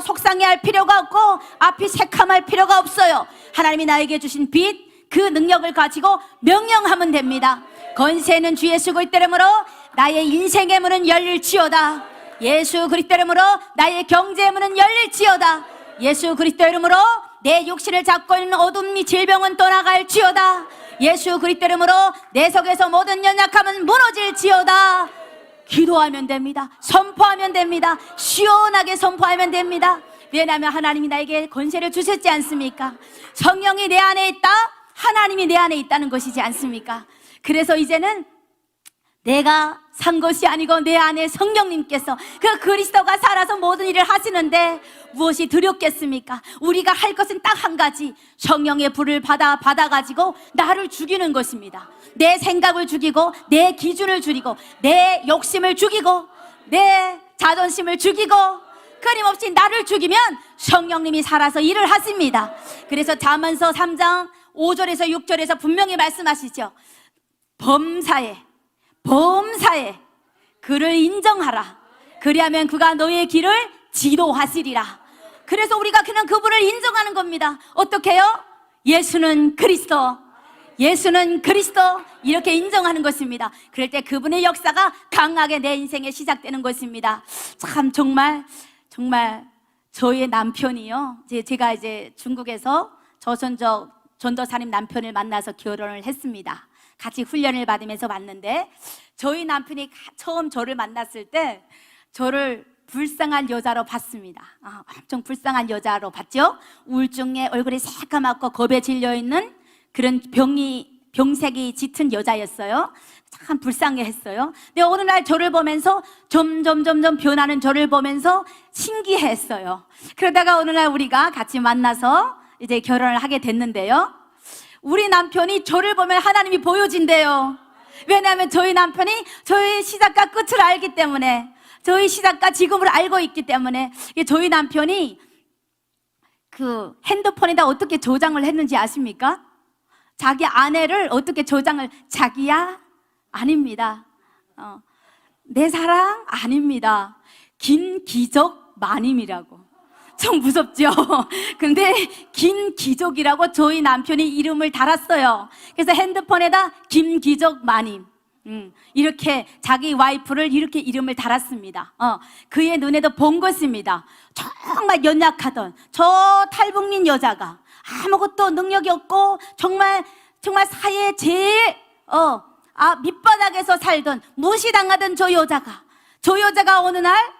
속상해할 필요가 없고 앞이 새카말 필요가 없어요. 하나님이 나에게 주신 빛, 그 능력을 가지고 명령하면 됩니다. 권세는 주 예수 그리스도 이름으로 나의 인생의 문은 열릴지어다. 예수 그리스도 이름으로 나의 경제의 문은 열릴지어다. 예수 그리스도 이름으로 내 육신을 잡고 있는 어둠 및 질병은 떠나갈지어다. 예수 그리스도 이름으로 내 속에서 모든 연약함은 무너질지어다. 기도하면 됩니다. 선포하면 됩니다. 시원하게 선포하면 됩니다. 왜냐하면 하나님이 나에게 권세를 주셨지 않습니까? 성령이 내 안에 있다, 하나님이 내 안에 있다는 것이지 않습니까? 그래서 이제는 내가 산 것이 아니고 내 안에 성령님께서, 그 그리스도가 살아서 모든 일을 하시는데 무엇이 두렵겠습니까? 우리가 할 것은 딱 한 가지, 성령의 불을 받아가지고 나를 죽이는 것입니다. 내 생각을 죽이고, 내 기준을 죽이고, 내 욕심을 죽이고, 내 자존심을 죽이고, 끊임없이 나를 죽이면 성령님이 살아서 일을 하십니다. 그래서 잠언서 3장 5절에서 6절에서 분명히 말씀하시죠. 범사에 그를 인정하라. 그리하면 그가 너의 길을 지도하시리라. 그래서 우리가 그냥 그분을 인정하는 겁니다. 어떻게 해요? 예수는 그리스도, 예수는 그리스도, 이렇게 인정하는 것입니다. 그럴 때 그분의 역사가 강하게 내 인생에 시작되는 것입니다. 참 정말 저의 남편이요, 제가 이제 중국에서 전도사님 남편을 만나서 결혼을 했습니다. 같이 훈련을 받으면서 왔는데, 저희 남편이 처음 저를 만났을 때 저를 불쌍한 여자로 봤습니다. 엄청 불쌍한 여자로 봤죠. 우울증에 얼굴이 새까맣고 겁에 질려있는 그런 병색이 짙은 여자였어요. 참 불쌍해했어요. 근데 어느 날 저를 보면서 점점 변하는 저를 보면서 신기했어요. 그러다가 어느 날 우리가 같이 만나서 이제 결혼을 하게 됐는데요, 우리 남편이 저를 보면 하나님이 보여진대요. 왜냐하면 저희 남편이 저희 시작과 끝을 알기 때문에, 저희 시작과 지금을 알고 있기 때문에. 저희 남편이 그 핸드폰에다 어떻게 저장을 했는지 아십니까? 자기 아내를 어떻게 저장을, 자기야? 아닙니다. 내 사랑? 아닙니다. 김기적 마님이라고. 좀 무섭죠? 근데 김기적이라고 저희 남편이 이름을 달았어요. 그래서 핸드폰에다 김기적 마님, 이렇게 자기 와이프를 이렇게 이름을 달았습니다. 그의 눈에도 본 것입니다. 정말 연약하던 저 탈북민 여자가 아무것도 능력이 없고 정말 사회에 제일 밑바닥에서 살던, 무시당하던 저 여자가 어느 날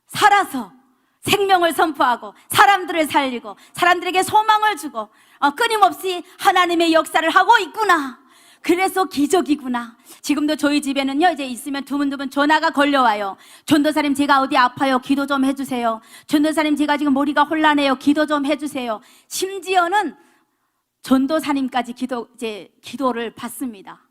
살아서 생명을 선포하고 사람들을 살리고 사람들에게 소망을 주고 끊임없이 하나님의 역사를 하고 있구나. 그래서 기적이구나. 지금도 저희 집에는요, 이제 있으면 드문드문 전화가 걸려와요. 전도사님, 제가 어디 아파요, 기도 좀 해주세요. 전도사님, 제가 지금 머리가 혼란해요, 기도 좀 해주세요. 심지어는 전도사님까지 기도를 받습니다.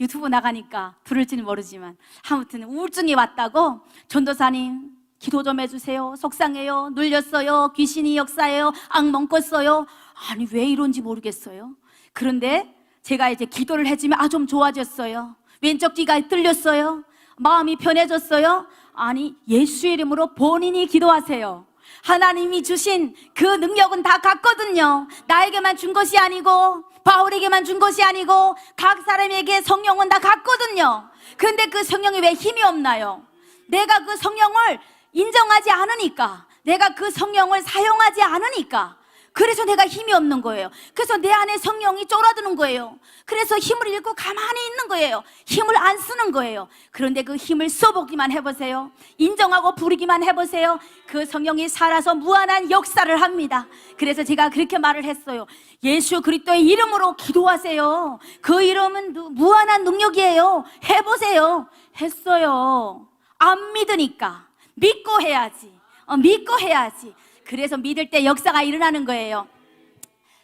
유튜브 나가니까 들을지는 모르지만, 아무튼 우울증이 왔다고, 전도사님 기도 좀 해주세요, 속상해요, 눌렸어요, 귀신이 역사해요, 악몽 꿨어요. 아니 왜 이런지 모르겠어요. 그런데 제가 이제 기도를 해주면 좀 좋아졌어요. 왼쪽 귀가 뚫렸어요. 마음이 편해졌어요. 아니, 예수 이름으로 본인이 기도하세요. 하나님이 주신 그 능력은 다 같거든요. 나에게만 준 것이 아니고, 바울에게만 준 것이 아니고, 각 사람에게 성령은 다 같거든요. 근데 그 성령이 왜 힘이 없나요? 내가 그 성령을 인정하지 않으니까, 내가 그 성령을 사용하지 않으니까, 그래서 내가 힘이 없는 거예요. 그래서 내 안에 성령이 쫄아드는 거예요. 그래서 힘을 잃고 가만히 있는 거예요. 힘을 안 쓰는 거예요. 그런데 그 힘을 써보기만 해보세요. 인정하고 부르기만 해보세요. 그 성령이 살아서 무한한 역사를 합니다. 그래서 제가 그렇게 말을 했어요. 예수 그리스도의 이름으로 기도하세요. 그 이름은 무한한 능력이에요. 해보세요. 했어요. 안 믿으니까 믿고 해야지. 믿고 해야지. 그래서 믿을 때 역사가 일어나는 거예요.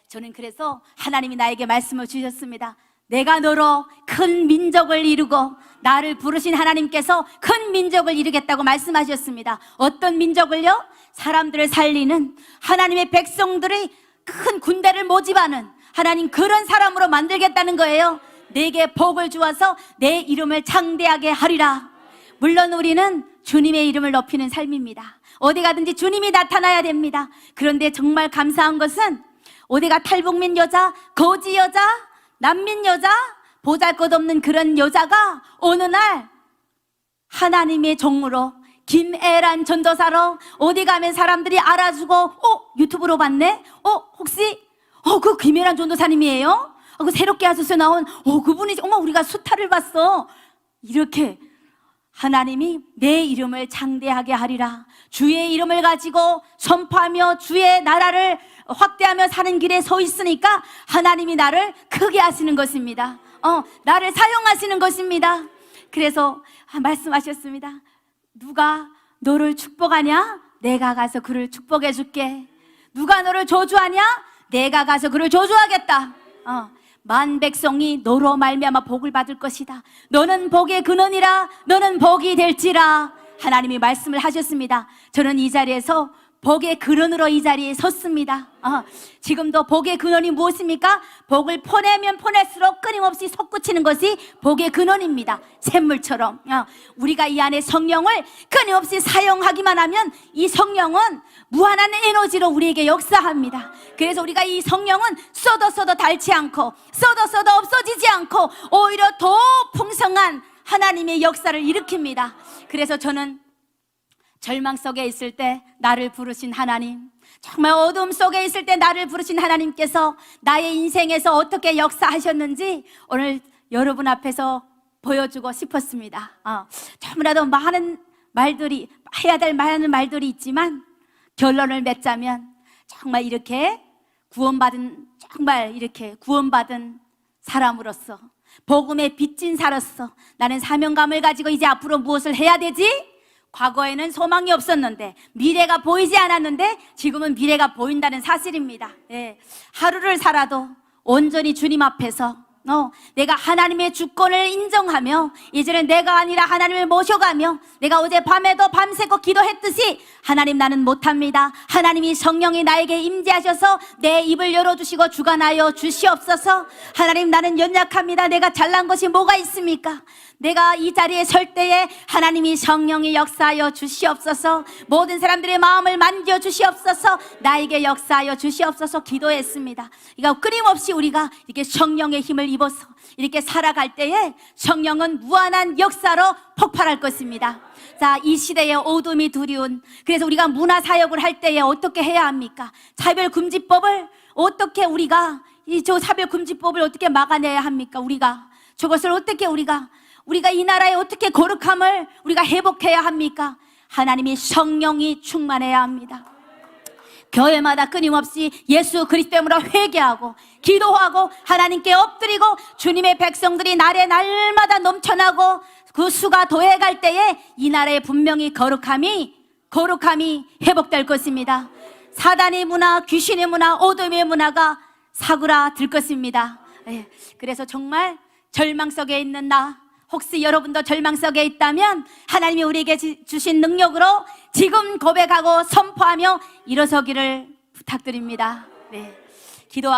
저는 그래서 하나님이 나에게 말씀을 주셨습니다. 내가 너로 큰 민족을 이루고, 나를 부르신 하나님께서 큰 민족을 이루겠다고 말씀하셨습니다. 어떤 민족을요? 사람들을 살리는, 하나님의 백성들의 큰 군대를 모집하는 하나님, 그런 사람으로 만들겠다는 거예요. 내게 복을 주어서 내 이름을 창대하게 하리라. 물론 우리는 주님의 이름을 높이는 삶입니다. 어디 가든지 주님이 나타나야 됩니다. 그런데 정말 감사한 것은, 어디가 탈북민 여자, 거지 여자, 난민 여자, 보잘것없는 그런 여자가 어느 날 하나님의 종으로, 김애란 전도사로 어디 가면 사람들이 알아주고, 유튜브로 봤네? 혹시 그 김애란 전도사님이에요? 그 새롭게 하셔서 나온 그분이, 우리가 수타를 봤어. 이렇게 하나님이 내 이름을 창대하게 하리라. 주의 이름을 가지고 선포하며 주의 나라를 확대하며 사는 길에 서 있으니까 하나님이 나를 크게 하시는 것입니다. 나를 사용하시는 것입니다. 그래서 말씀하셨습니다. 누가 너를 축복하냐? 내가 가서 그를 축복해 줄게. 누가 너를 저주하냐? 내가 가서 그를 저주하겠다. 만 백성이 너로 말미암아 복을 받을 것이다. 너는 복의 근원이라. 너는 복이 될지라. 하나님이 말씀을 하셨습니다. 저는 이 자리에서 복의 근원으로 이 자리에 섰습니다. 지금도 복의 근원이 무엇입니까? 복을 보내면 보낼수록 끊임없이 솟구치는 것이 복의 근원입니다. 샘물처럼 우리가 이 안에 성령을 끊임없이 사용하기만 하면 이 성령은 무한한 에너지로 우리에게 역사합니다. 그래서 우리가 이 성령은 써도 닳지 않고 써도 없어지지 않고 오히려 더 풍성한 하나님의 역사를 일으킵니다. 그래서 저는 절망 속에 있을 때 나를 부르신 하나님, 정말 어둠 속에 있을 때 나를 부르신 하나님께서 나의 인생에서 어떻게 역사하셨는지 오늘 여러분 앞에서 보여주고 싶었습니다. 너무나도 많은 말들이, 해야 될 많은 말들이 있지만 결론을 맺자면 정말 이렇게 구원받은 사람으로서, 복음에 빚진 자로서 나는 사명감을 가지고 이제 앞으로 무엇을 해야 되지? 과거에는 소망이 없었는데, 미래가 보이지 않았는데 지금은 미래가 보인다는 사실입니다. 하루를 살아도 온전히 주님 앞에서 내가 하나님의 주권을 인정하며 이제는 내가 아니라 하나님을 모셔가며, 내가 어제 밤에도 밤새고 기도했듯이 하나님 나는 못합니다. 하나님이 성령이 나에게 임재하셔서 내 입을 열어주시고 주관하여 주시옵소서. 하나님 나는 연약합니다. 내가 잘난 것이 뭐가 있습니까? 내가 이 자리에 설 때에 하나님이 성령이 역사하여 주시옵소서. 모든 사람들의 마음을 만져 주시옵소서. 나에게 역사하여 주시옵소서 기도했습니다. 이거 끊임없이 우리가 이렇게 성령의 힘을 입어서 이렇게 살아갈 때에 성령은 무한한 역사로 폭발할 것입니다. 자, 이 시대에 어둠이 두려운, 그래서 우리가 문화사역을 할 때에 어떻게 해야 합니까? 차별금지법을 어떻게 우리가 저 차별금지법을 어떻게 막아내야 합니까? 우리가 저것을 어떻게 우리가 이 나라의 어떻게 거룩함을 우리가 회복해야 합니까? 하나님의 성령이 충만해야 합니다. 교회마다 끊임없이 예수 그리스도로 회개하고 기도하고 하나님께 엎드리고 주님의 백성들이 날마다 넘쳐나고 그 수가 더해갈 때에 이 나라에 분명히 거룩함이 회복될 것입니다. 사단의 문화, 귀신의 문화, 어둠의 문화가 사그라들 것입니다. 그래서 정말 절망 속에 있는 나, 혹시 여러분도 절망 속에 있다면 하나님이 우리에게 주신 능력으로 지금 고백하고 선포하며 일어서기를 부탁드립니다. 기도하겠습니다.